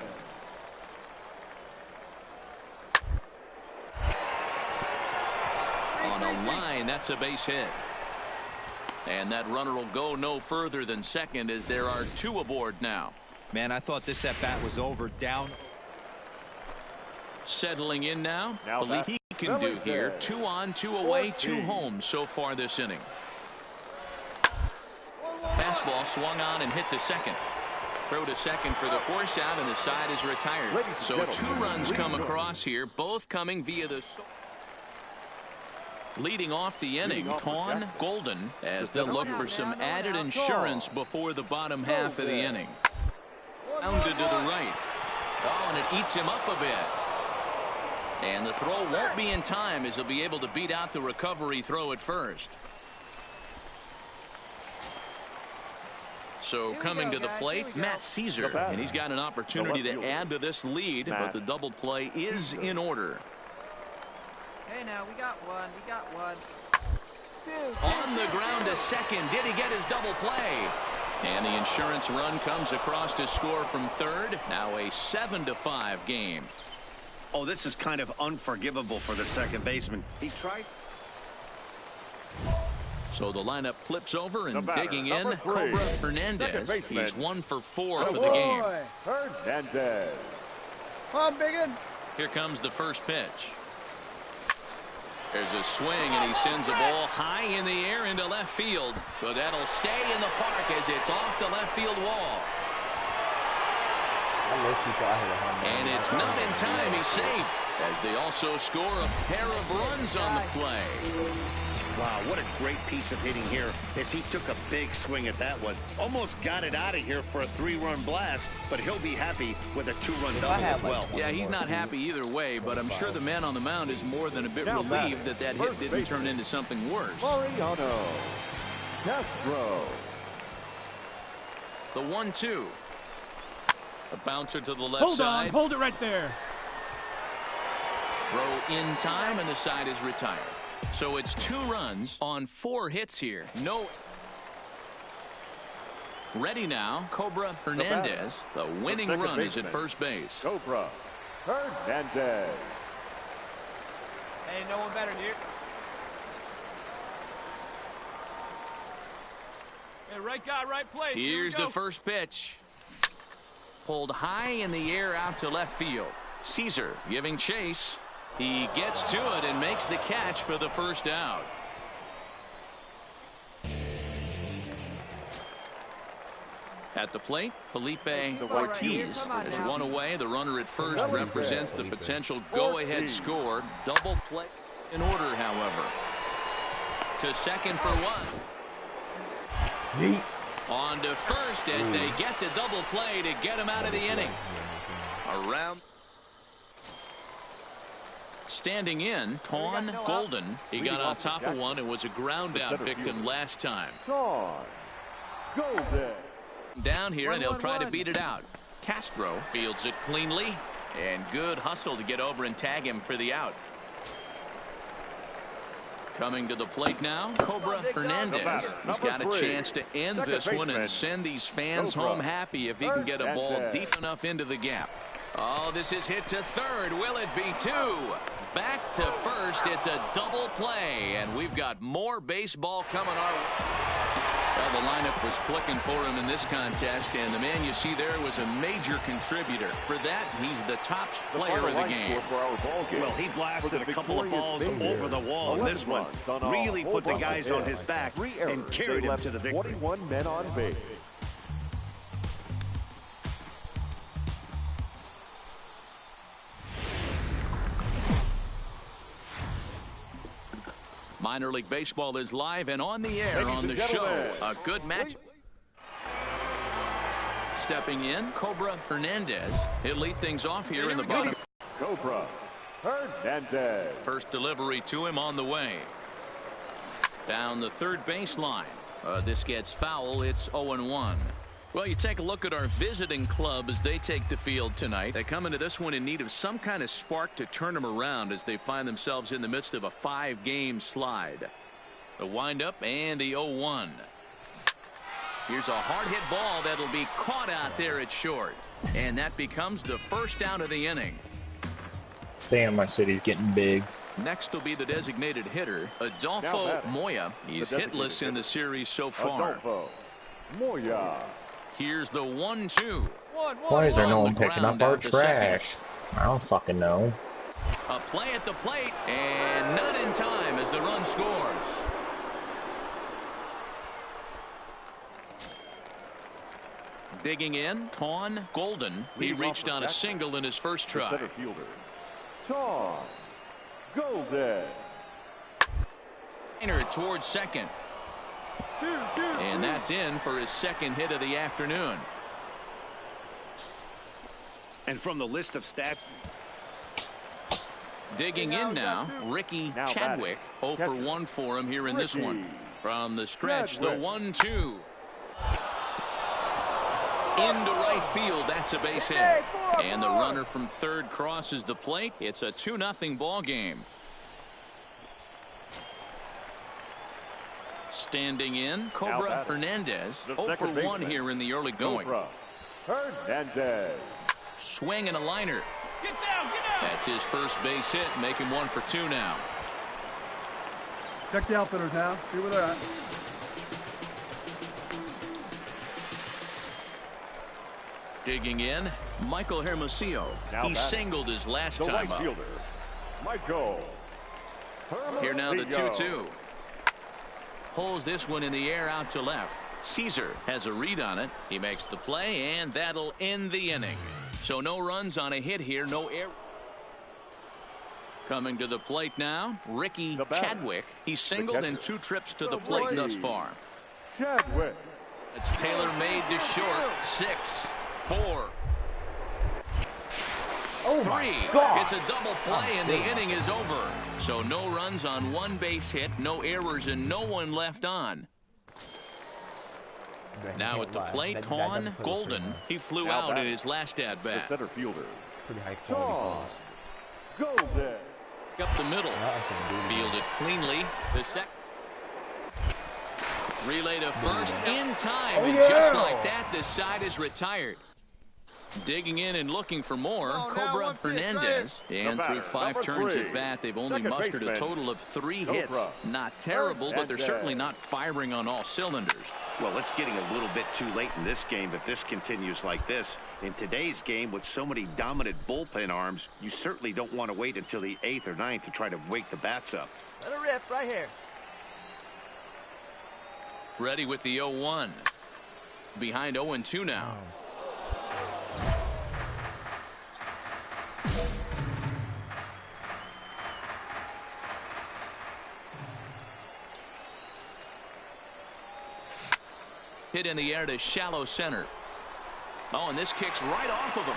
Speaker 1: On a line, that's a base hit. And that runner will go no further than second as there are 2 aboard now.
Speaker 7: Man, I thought this at-bat was over. Down.
Speaker 1: Settling in now.
Speaker 6: Now
Speaker 1: He can do here. 2 on, 2 away, 2 home so far this inning. Fastball swung on and hit to second. Throw to second for the force out, and the side is retired. So 2 runs come across here, both coming via the leading off the inning. Tawn Golden, as they'll look for some added insurance before the bottom half of the inning. Rounded to the right. Oh, and it eats him up a bit. And the throw won't be in time as he'll be able to beat out the recovery throw at first. So coming to the plate, Matt Caesar, and he's got an opportunity to add to this lead, but the double play is in order.
Speaker 8: Hey, now we got one. We got one.
Speaker 1: On the ground to second. Did he get his double play? And the insurance run comes across to score from third. Now a 7-5 game.
Speaker 5: Oh, this is kind of unforgivable for the second baseman. He tried.
Speaker 1: So the lineup flips over and digging in, Cobra Hernandez. He's 1 for 4 for the game.
Speaker 6: Hernandez.
Speaker 9: Come on, Biggin.
Speaker 1: Here comes the first pitch. There's a swing, and he sends a ball high in the air into left field. But that'll stay in the park as it's off the left field wall. And it's not in time. He's safe, as they also score a pair of runs on the play.
Speaker 5: Wow, what a great piece of hitting here as he took a big swing at that one. Almost got it out of here for a 3-run blast, but he'll be happy with a 2-run double as well.
Speaker 1: Yeah, he's not happy either way, but I'm sure the man on the mound is more than a bit relieved that that hit didn't turn into something worse.
Speaker 6: Mariano Castro.
Speaker 1: The 1-2. A bouncer to the left side.
Speaker 9: Hold it right there.
Speaker 1: Throw in time, and the side is retired. So it's 2 runs on 4 hits here. No. Ready now, Cobra Hernandez. The winning run is at first base.
Speaker 6: Cobra Hernandez.
Speaker 3: Hey, no one better, dude. Hey, right guy, right place.
Speaker 1: Here's the first pitch. Pulled high in the air out to left field. Caesar giving chase. He gets to it and makes the catch for the first out. At the plate, Felipe Ortiz is one away. The runner at first represents the potential go-ahead score. Double play in order, however. To second for 1. On to first as they get the double play to get him out of the inning. Around. Standing in, Tawn Golden. He got on top of one and was a ground out victim last time.
Speaker 6: Tawn Golden.
Speaker 1: Down here, and he'll try to beat it out. Castro fields it cleanly, and good hustle to get over and tag him for the out. Coming to the plate now, Cobra Hernandez. He's got a chance to end this one and send these fans home happy if he can get a ball deep enough into the gap. Oh, this is hit to third. Will it be 2? Back to first. It's a double play, and we've got more baseball coming our way. Well, the lineup was clicking for him in this contest, and the man you see there was a major contributor. For that, he's the top player of the game.
Speaker 5: Well, he blasted a couple of balls over the wall in this one. Really put the guys on his back and carried him to the victory.
Speaker 6: 21 men on base.
Speaker 1: Minor League Baseball is live and on the air on the show. A good match. Stepping in, Cobra Hernandez. He'll lead things off here in the bottom.
Speaker 6: Cobra Hernandez.
Speaker 1: First delivery to him on the way. Down the third baseline. This gets foul. It's 0-1. Well, you take a look at our visiting club as they take the field tonight. They come into this one in need of some kind of spark to turn them around as they find themselves in the midst of a 5-game slide. The windup and the 0-1. Here's a hard hit ball that'll be caught out there at short. And that becomes the first out of the inning.
Speaker 4: Damn, my city's getting big.
Speaker 1: Next will be the designated hitter, Adolfo Moya. He's hitless in the series so far.
Speaker 6: Adolfo Moya.
Speaker 1: Here's the 1-2.
Speaker 4: Why is there no one picking up our trash? I don't fucking know.
Speaker 1: A play at the plate, and not in time as the run scores. Digging in, Tawn Golden. He reached on a single in his first try.
Speaker 6: Center fielder, Tawn Golden.
Speaker 1: Towards second. And that's in for his second hit of the afternoon.
Speaker 5: And from the list of stats.
Speaker 1: Digging in now, Ricky Chadwick. 0 for 1 for him here in this one. From the stretch, the 1-2. Into right field, that's a base hit. And the runner from third crosses the plate. It's a 2-0 ball game. Standing in, Cobra Hernandez. 0 for 1 here in the early going.
Speaker 6: Cobra Hernandez.
Speaker 1: Swing and a liner.
Speaker 3: Get down, get down.
Speaker 1: That's his first base hit, making 1 for 2 now.
Speaker 9: Check the outfitters now. See where they're at.
Speaker 1: Digging in, Michael Hermosillo. He singled his last time up.
Speaker 6: Michael
Speaker 1: Here now the 2-2. Pulls this one in the air out to left. Caesar has a read on it. He makes the play, and that'll end the inning. So no runs on a hit here, no error. Coming to the plate now, Ricky Chadwick. He's singled in 2 trips to the plate thus far.
Speaker 6: Chadwick.
Speaker 1: It's Taylor made to short. 6-4.
Speaker 2: Oh
Speaker 1: 3.
Speaker 2: My God.
Speaker 1: It's a double play, and the inning is over. So no runs on 1 base hit, no errors, and no one left on. Now at the plate, Tawn Golden. He flew out in his last at-bat.
Speaker 6: Center fielder.
Speaker 2: Pretty high quality calls.
Speaker 6: Golden.
Speaker 1: Up the middle. Fielded cleanly. The second. Relay to first in time. And just like that, this side is retired. Digging in and looking for more, Cobra Hernandez. And through 5 turns at bat, they've only mustered a total of 3 hits. Not terrible, but they're certainly not firing on all cylinders.
Speaker 5: Well, it's getting a little bit too late in this game if this continues like this. In today's game, with so many dominant bullpen arms, you certainly don't want to wait until the 8th or 9th to try to wake the bats up.
Speaker 8: Let it rip right here.
Speaker 1: Ready with the 0-1. Behind 0-2 now. Hit in the air to shallow center. Oh, and this kicks right off of him.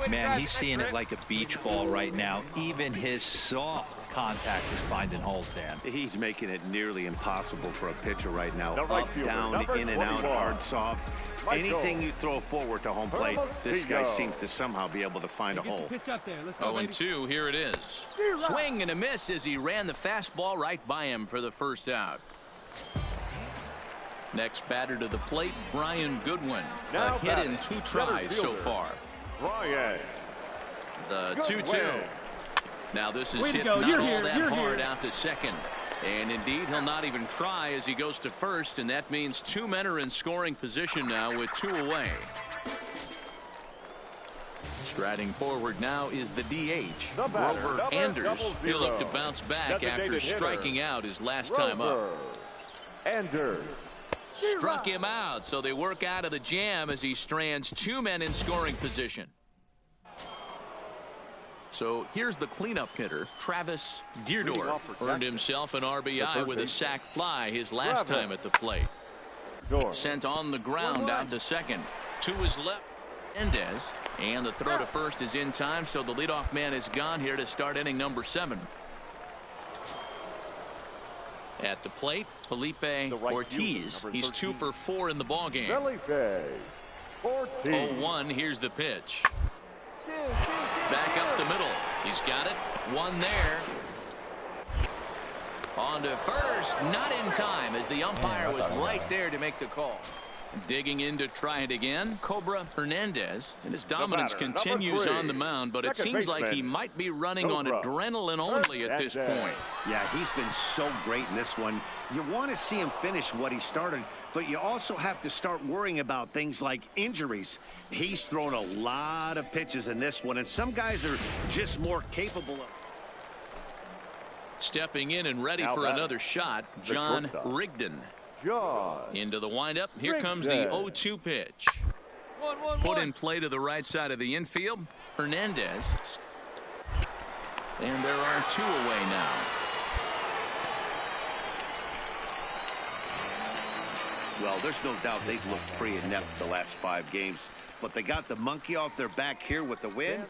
Speaker 7: Man, he's seeing it like a beach ball right now. Even his soft contact is finding holes, Dan.
Speaker 5: He's making it nearly impossible for a pitcher right now. Up, down, in and out, hard, soft. Anything you throw forward to home plate, this guy seems to somehow be able to find a hole.
Speaker 1: 0-2, here it is. Swing and a miss as he ran the fastball right by him for the first out. Next batter to the plate, Brian Goodwin. A hit in 2 tries so far. The 2-2. Now this is hit not all that hard out to second. And indeed, he'll not even try as he goes to first, and that means 2 men are in scoring position now with 2 away. Striding forward now is the DH, Grover Anders. He'll look to bounce back after striking out his last time up.
Speaker 6: Anders
Speaker 1: struck him out, so they work out of the jam as he strands 2 men in scoring position. So here's the cleanup hitter, Travis Deerdorf. Earned himself an RBI with a sac fly his last time at the plate. Sent on the ground out to second. To his left, Mendez. And the throw to first is in time, so the leadoff man is gone here to start inning number 7. At the plate, Felipe Ortiz. He's 2 for 4 in the ballgame. 0-1, here's the pitch. Back up the middle. He's got it. 1 there. On to first. Not in time as the umpire was right there to make the call. Digging in to try it again, Cobra Hernandez. And his dominance continues on the mound, but it seems like he might be running on adrenaline only at this point.
Speaker 5: Yeah, he's been so great in this one. You want to see him finish what he started, but you also have to start worrying about things like injuries. He's thrown a lot of pitches in this one, and some guys are just more capable of.
Speaker 1: Stepping in and ready for another shot, John Rigdon. Into the windup. Here comes the 0-2 pitch. Put in play to the right side of the infield. Hernandez. And there are 2 away now.
Speaker 5: Well, there's no doubt they've looked pretty inept the last 5 games, but they got the monkey off their back here with the win.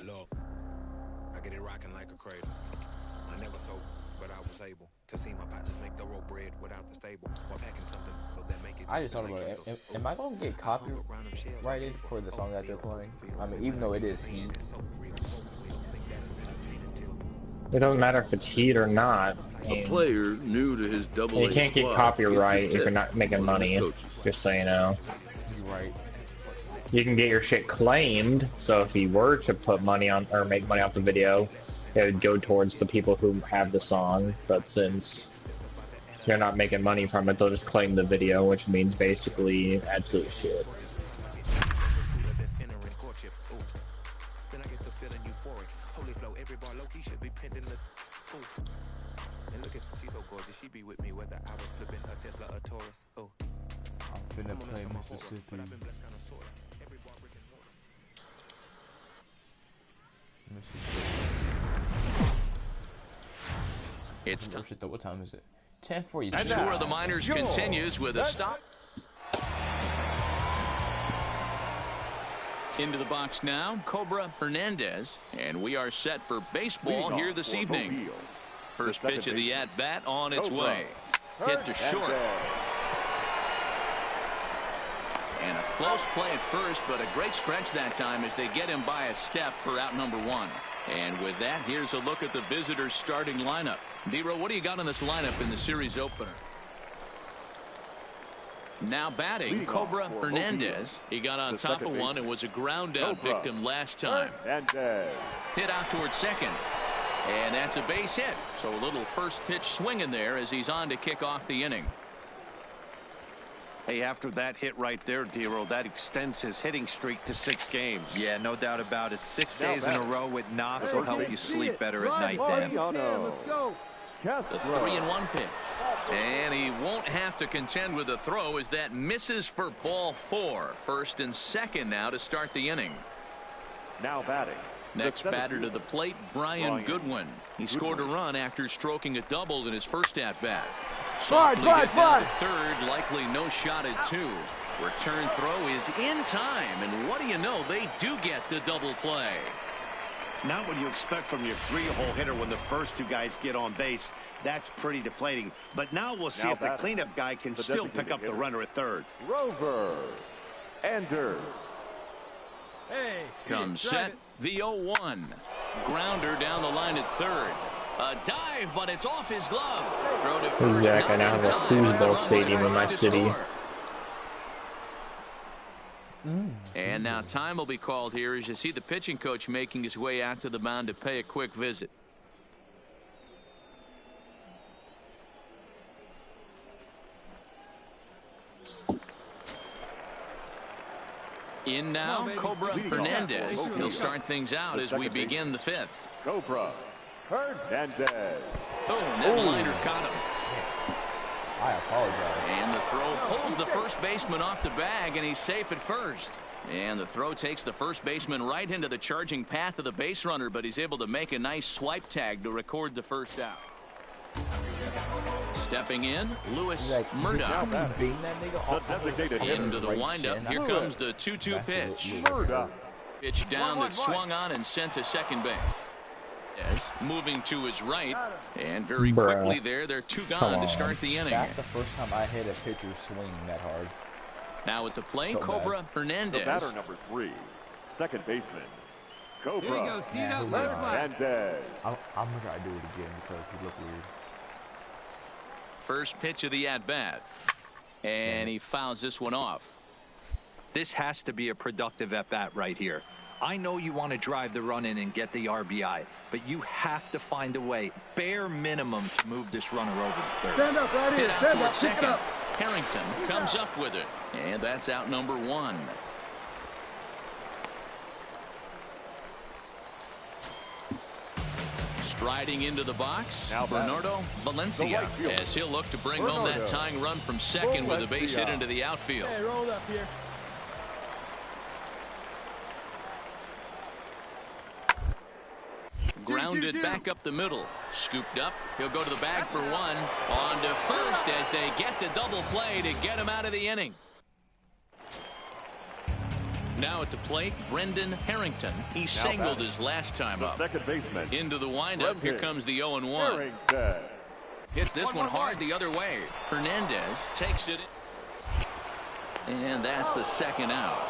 Speaker 11: Look, I get it rocking like a cradle. I never sold, but I was able to see my partners make the road bread without the stable while packing something that make it.
Speaker 2: I just thought about it. Am I gonna get copyrighted for the song that they're playing? I mean, even though it is heat.
Speaker 4: It doesn't matter if it's heat or not.
Speaker 12: A player new to his double-A
Speaker 4: You can't get copyright if you're not making money. Just so you know.
Speaker 2: Right.
Speaker 4: You can get your shit claimed, so if you were to put money on or make money off the video, it would go towards the people who have the song, but since they're not making money from it, they'll just claim the video, which means basically absolute shit.
Speaker 11: She be with me whether I was flipping a Tesla or Taurus. Oh,
Speaker 2: I'm finna play Mississippi.
Speaker 1: It's time.
Speaker 2: What time is it? 10:40.
Speaker 1: The tour of the minors continues with a stop. Into the box now, Cobra Hernandez, and we are set for baseball here this evening. First pitch of the at-bat on its way. Hit to short. And a close play at first, but a great stretch that time as they get him by a step for out number one. And with that, here's a look at the visitors' starting lineup. D-Row, what do you got in this lineup in the series opener? Now batting, Cobra Hernandez. He got on top of one and was a ground out victim last time. Hit out towards second. And that's a base hit. So a little first pitch swing in there as he's on to kick off the inning.
Speaker 5: Hey, after that hit right there, D-Row, that extends his hitting streak to 6 games.
Speaker 7: Yeah, no doubt about it. 6 days in a row with knocks will help you sleep better at night, Dan.
Speaker 9: Let's go.
Speaker 1: The 3-1 pitch. And he won't have to contend with a throw as that misses for ball 4. First and second now to start the inning.
Speaker 6: Now batting.
Speaker 1: Next batter to the plate, Brian Goodwin. He scored a run after stroking a double in his first at-bat.
Speaker 9: Slide.
Speaker 1: Third, likely no shot at 2. Return throw is in time, and what do you know, they do get the double play.
Speaker 5: Not what you expect from your 3-hole hitter when the first 2 guys get on base. That's pretty deflating. But now we'll see if the cleanup guy can still pick up the runner at third.
Speaker 6: Rover. Ender.
Speaker 9: Hey.
Speaker 1: Comes set. The 0-1. Grounder down the line at third. A dive, but it's off his glove. Throw to first.
Speaker 4: Zach, I now have a foosball stadium in my city.
Speaker 1: And now time will be called here as you see the pitching coach making his way out to the mound to pay a quick visit. In now, Cobra Hernandez. He'll start things out as we begin the 5th.
Speaker 6: Cobra Hernandez.
Speaker 1: Oh, Netliner caught him.
Speaker 2: I apologize.
Speaker 1: And the throw pulls the first baseman off the bag, and he's safe at first. And the throw takes the first baseman right into the charging path of the base runner, but he's able to make a nice swipe tag to record the first out. Stepping in, Lewis Murdoch. Into the windup. Here comes the 2-2 pitch. Pitch down that swung on and sent to second base. Moving to his right, and very quickly they're 2 gone to start the inning.
Speaker 2: That's the first time I hit a pitcher swing that hard.
Speaker 1: Now at the plate, Cobra Hernandez.
Speaker 6: The batter number 3, second baseman, Cobra Hernandez.
Speaker 2: I'm gonna try to do it again because he looked weird.
Speaker 1: First pitch of the at-bat, and he fouls this one off.
Speaker 7: This has to be a productive at-bat right here. I know you want to drive the run in and get the RBI, but you have to find a way, bare minimum, to move this runner over the third.
Speaker 9: Stand up right here. Stand up. Pick it up.
Speaker 1: Harrington comes up with it, and that's out number 1. Striding into the box, Bernardo Valencia, as he'll look to bring home that tying run from second with a base hit into the outfield.
Speaker 9: Hey, roll up here.
Speaker 1: Grounded back up the middle. Scooped up. He'll go to the bag for 1. On to first as they get the double play to get him out of the inning. Now at the plate, Brendan Harrington. He singled his last time up.
Speaker 6: Second baseman.
Speaker 1: Into the windup. Here comes the 0-1. Hits this one hard the other way. Hernandez takes it. And that's the second out.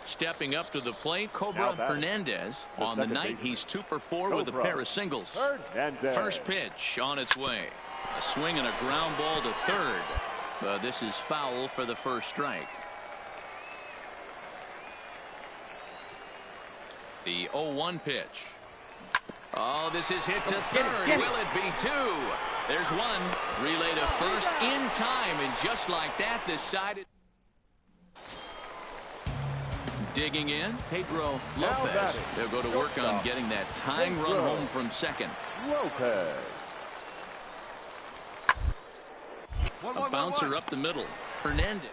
Speaker 1: Stepping up to the plate, Cobra Hernandez. On the night, he's 2 for 4 with a pair of singles. First pitch on its way. A swing and a ground ball to third. This is foul for the first strike. The 0-1 pitch. Oh, this is hit to third. Will it be two? There's one. Relay to first in time, and just like that, the side. Digging in, Pedro Lopez. They'll go to work on getting that tying run home from second.
Speaker 6: Lopez.
Speaker 1: A bouncer up the middle. Hernandez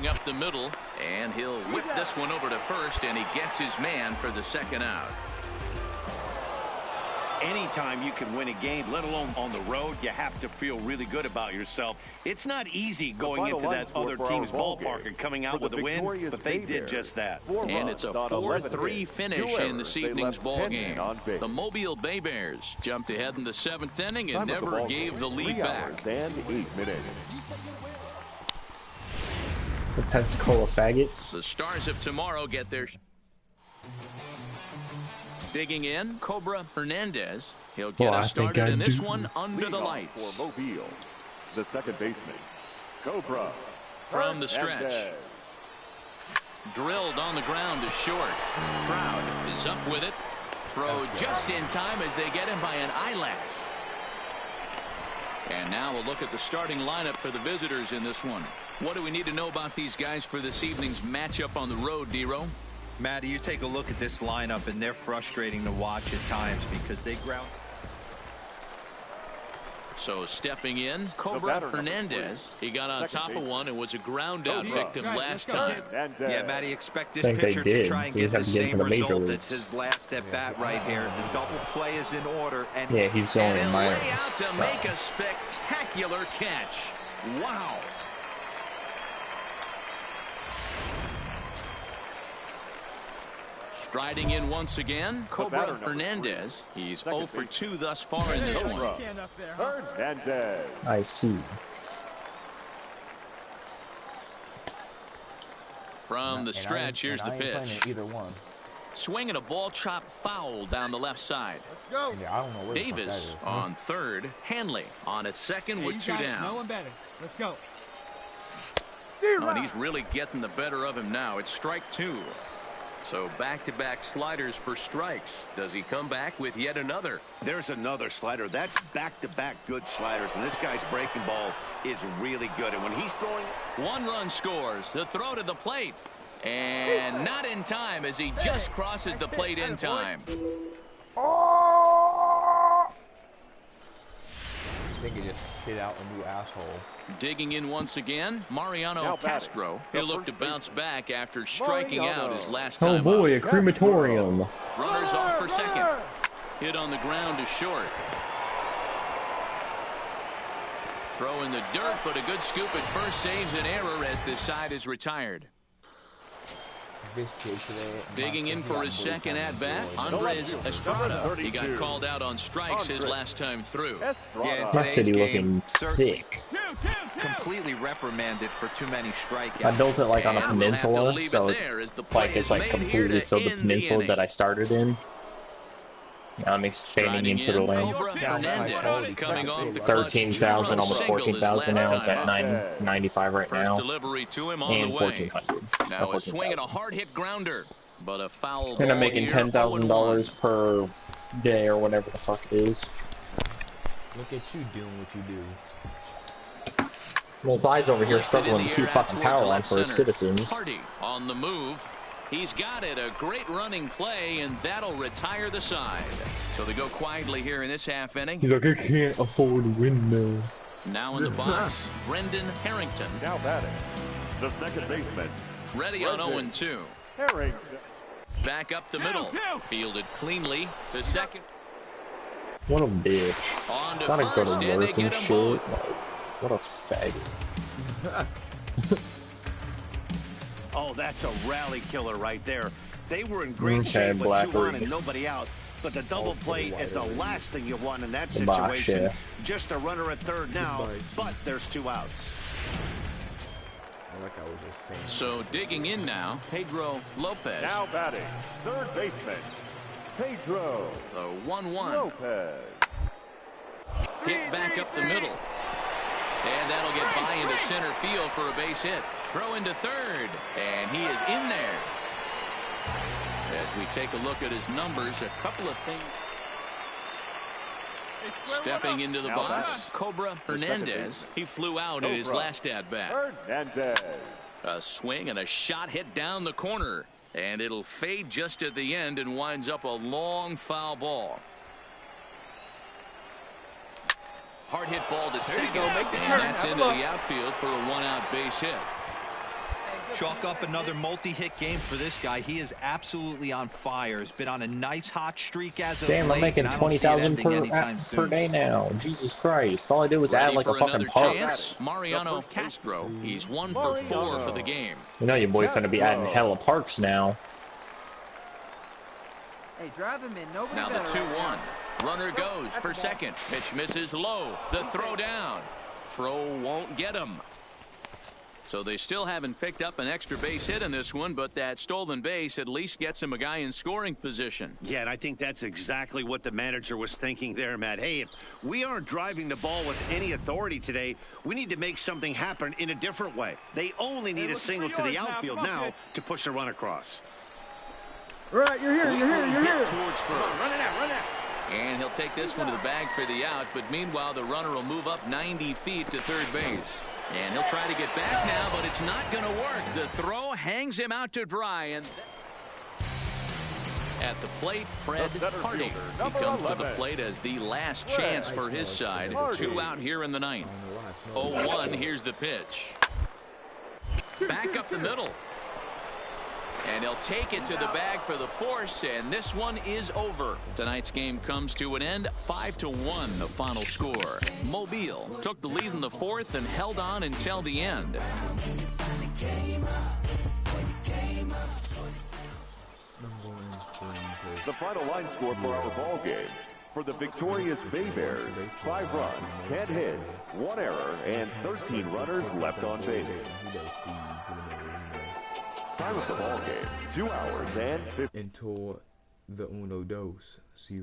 Speaker 1: up the middle, and he'll whip this one over to first, and he gets his man for the second out.
Speaker 5: Anytime you can win a game, let alone on the road, you have to feel really good about yourself. It's not easy going into that other team's ballpark and coming out with a win, but they did just that.
Speaker 1: And it's a 4-3 finish in this evening's ball game. The Mobile Bay Bears jumped ahead in the 7th inning and never gave the lead back.
Speaker 6: And 8 minutes.
Speaker 4: The Pensacola Faggots.
Speaker 1: The Stars of tomorrow get their... Digging in, Cobra Hernandez. He'll get us started in this one under the lights.
Speaker 6: For Mobile, the second baseman, Cobra.
Speaker 1: From the stretch. Drilled on the ground to short. Stroud is up with it. Throw just in time as they get him by an eyelash. And now we'll look at the starting lineup for the visitors in this one. What do we need to know about these guys for this evening's matchup on the road, D-Row?
Speaker 7: Matty, you take a look at this lineup, and they're frustrating to watch at times because they ground.
Speaker 1: So stepping in, Cobra Hernandez. He got on top of one and was a ground out victim last time.
Speaker 7: Yeah, Matty, expect this pitcher to try and get the same result. That's his last at bat right here. The double play is in order, and
Speaker 4: yeah, he's going in my
Speaker 1: lay out to make a spectacular catch. Wow. Striding in once again, Cobra Hernandez. He's 0 for 2 thus far in this one.
Speaker 6: Hernandez.
Speaker 4: I see.
Speaker 1: From the stretch, here's the pitch.
Speaker 2: Either one.
Speaker 1: Swinging a ball chopped foul down the left side.
Speaker 2: Let's go. Yeah, I don't know where
Speaker 1: Davis on third. Hanley on at second with 2 down.
Speaker 3: No one better. Let's go.
Speaker 1: Oh, and he's really getting the better of him now. It's strike 2. So back-to-back sliders for strikes. Does he come back with yet another?
Speaker 5: There's another slider. That's back-to-back good sliders, and this guy's breaking ball is really good. And when he's throwing...
Speaker 1: 1 run scores. The throw to the plate. And not in time as he just crosses the plate in time.
Speaker 2: I think he just shit out a new asshole.
Speaker 1: Digging in once again, Mariano Castro. He'll look to bounce back after striking out his last time.
Speaker 4: Oh boy, a crematorium.
Speaker 1: Runners off for second. Hit on the ground to short. Throw in the dirt, but a good scoop at first saves an error as this side is retired. Digging in for his second at-bat, Andres Estrada. He got called out on strikes his last time through.
Speaker 7: Yeah,
Speaker 4: That city looking sick.
Speaker 7: Completely reprimanded for too many strikeouts.
Speaker 4: I built it like on a peninsula, so it's like completely filled the peninsula that I started in. I'm expanding into the land. 13,000, almost 14,000 now. It's at 995 right now. And 1,400.
Speaker 1: Now a swing and a hard hit grounder, but a foul.
Speaker 4: And I'm making $10,000 per day or whatever the fuck it is.
Speaker 2: Look at you doing what you do.
Speaker 4: Well, Vi's over here struggling to keep fucking power on for his citizens.
Speaker 1: Hardy on the move. He's got it. A great running play, and that'll retire the side. So they go quietly here in this half inning.
Speaker 4: He's like, I can't afford to win now.
Speaker 1: Now in the box, Brendan Harrington.
Speaker 6: Now batting, the second baseman.
Speaker 1: Ready on 0-2.
Speaker 6: Harrington.
Speaker 1: Back up the middle. Fielded cleanly to second.
Speaker 4: What a bitch.
Speaker 1: On to
Speaker 4: Gotta go
Speaker 1: first,
Speaker 4: to
Speaker 1: and they
Speaker 4: work
Speaker 1: get
Speaker 4: and
Speaker 1: them
Speaker 4: shit.
Speaker 1: both.
Speaker 4: What a faggot.
Speaker 5: Oh, that's a rally killer right there. They were in great shape with 2 on and nobody out. But the double play is the last thing you want in that situation. Just a runner at third now, but there's 2 outs.
Speaker 1: So digging in now, Pedro Lopez.
Speaker 6: Now batting, third baseman, Pedro.
Speaker 1: The 1-1.
Speaker 6: Lopez.
Speaker 1: Hit back up the middle. And that'll get by into center field for a base hit. Throw into third. And he is in there. As we take a look at his numbers, a couple of things. Stepping into the box, Cobra Hernandez. He flew out in his last at-bat.
Speaker 6: Hernandez.
Speaker 1: A swing and a shot hit down the corner. And it'll fade just at the end and winds up a long foul ball. Hard hit ball to second.
Speaker 3: Make the
Speaker 1: and
Speaker 3: turn.
Speaker 1: that's into the outfield for a one-out base hit.
Speaker 7: Chalk up another multi-hit game for this guy. He is absolutely on fire. He's been on a nice hot streak as of late.
Speaker 4: Damn, I'm making 20,000 per day now. Jesus Christ! All I did was add like a fucking park.
Speaker 1: Mariano Castro. He's 1 for 4 for the game.
Speaker 4: You know your boy's gonna be adding hella parks now.
Speaker 8: Hey, drive him in. Nobody
Speaker 1: now the 2-1. Runner goes for second. Pitch misses low. The throw down. Throw won't get him. So they still haven't picked up an extra base hit in this one, but that stolen base at least gets him a guy in scoring position.
Speaker 5: Yeah, and I think that's exactly what the manager was thinking there, Matt. Hey, if we aren't driving the ball with any authority today, we need to make something happen in a different way. They only need a single to the outfield now to push a run across.
Speaker 9: Right, you're here.
Speaker 1: Towards first.
Speaker 3: Run it out.
Speaker 1: And he'll take this one to the bag for the out, but meanwhile the runner will move up 90 feet to third base. And he'll try to get back now, but it's not going to work. The throw hangs him out to dry. And at the plate, Fred Hardy. He comes to the plate as the last chance for his side. 2 out here in the ninth. 0-1, here's the pitch. Back up the middle. And he'll take it to the bag for the force, and this one is over. Tonight's game comes to an end, 5-1, the final score. Mobile took the lead in the fourth and held on until the end.
Speaker 6: The final line score for our ball game. For the victorious Bay Bears, 5 runs, 10 hits, 1 error, and 13 runners left on base. Time of the ball game, 2 hours and 50.
Speaker 2: Until the uno dos. See you.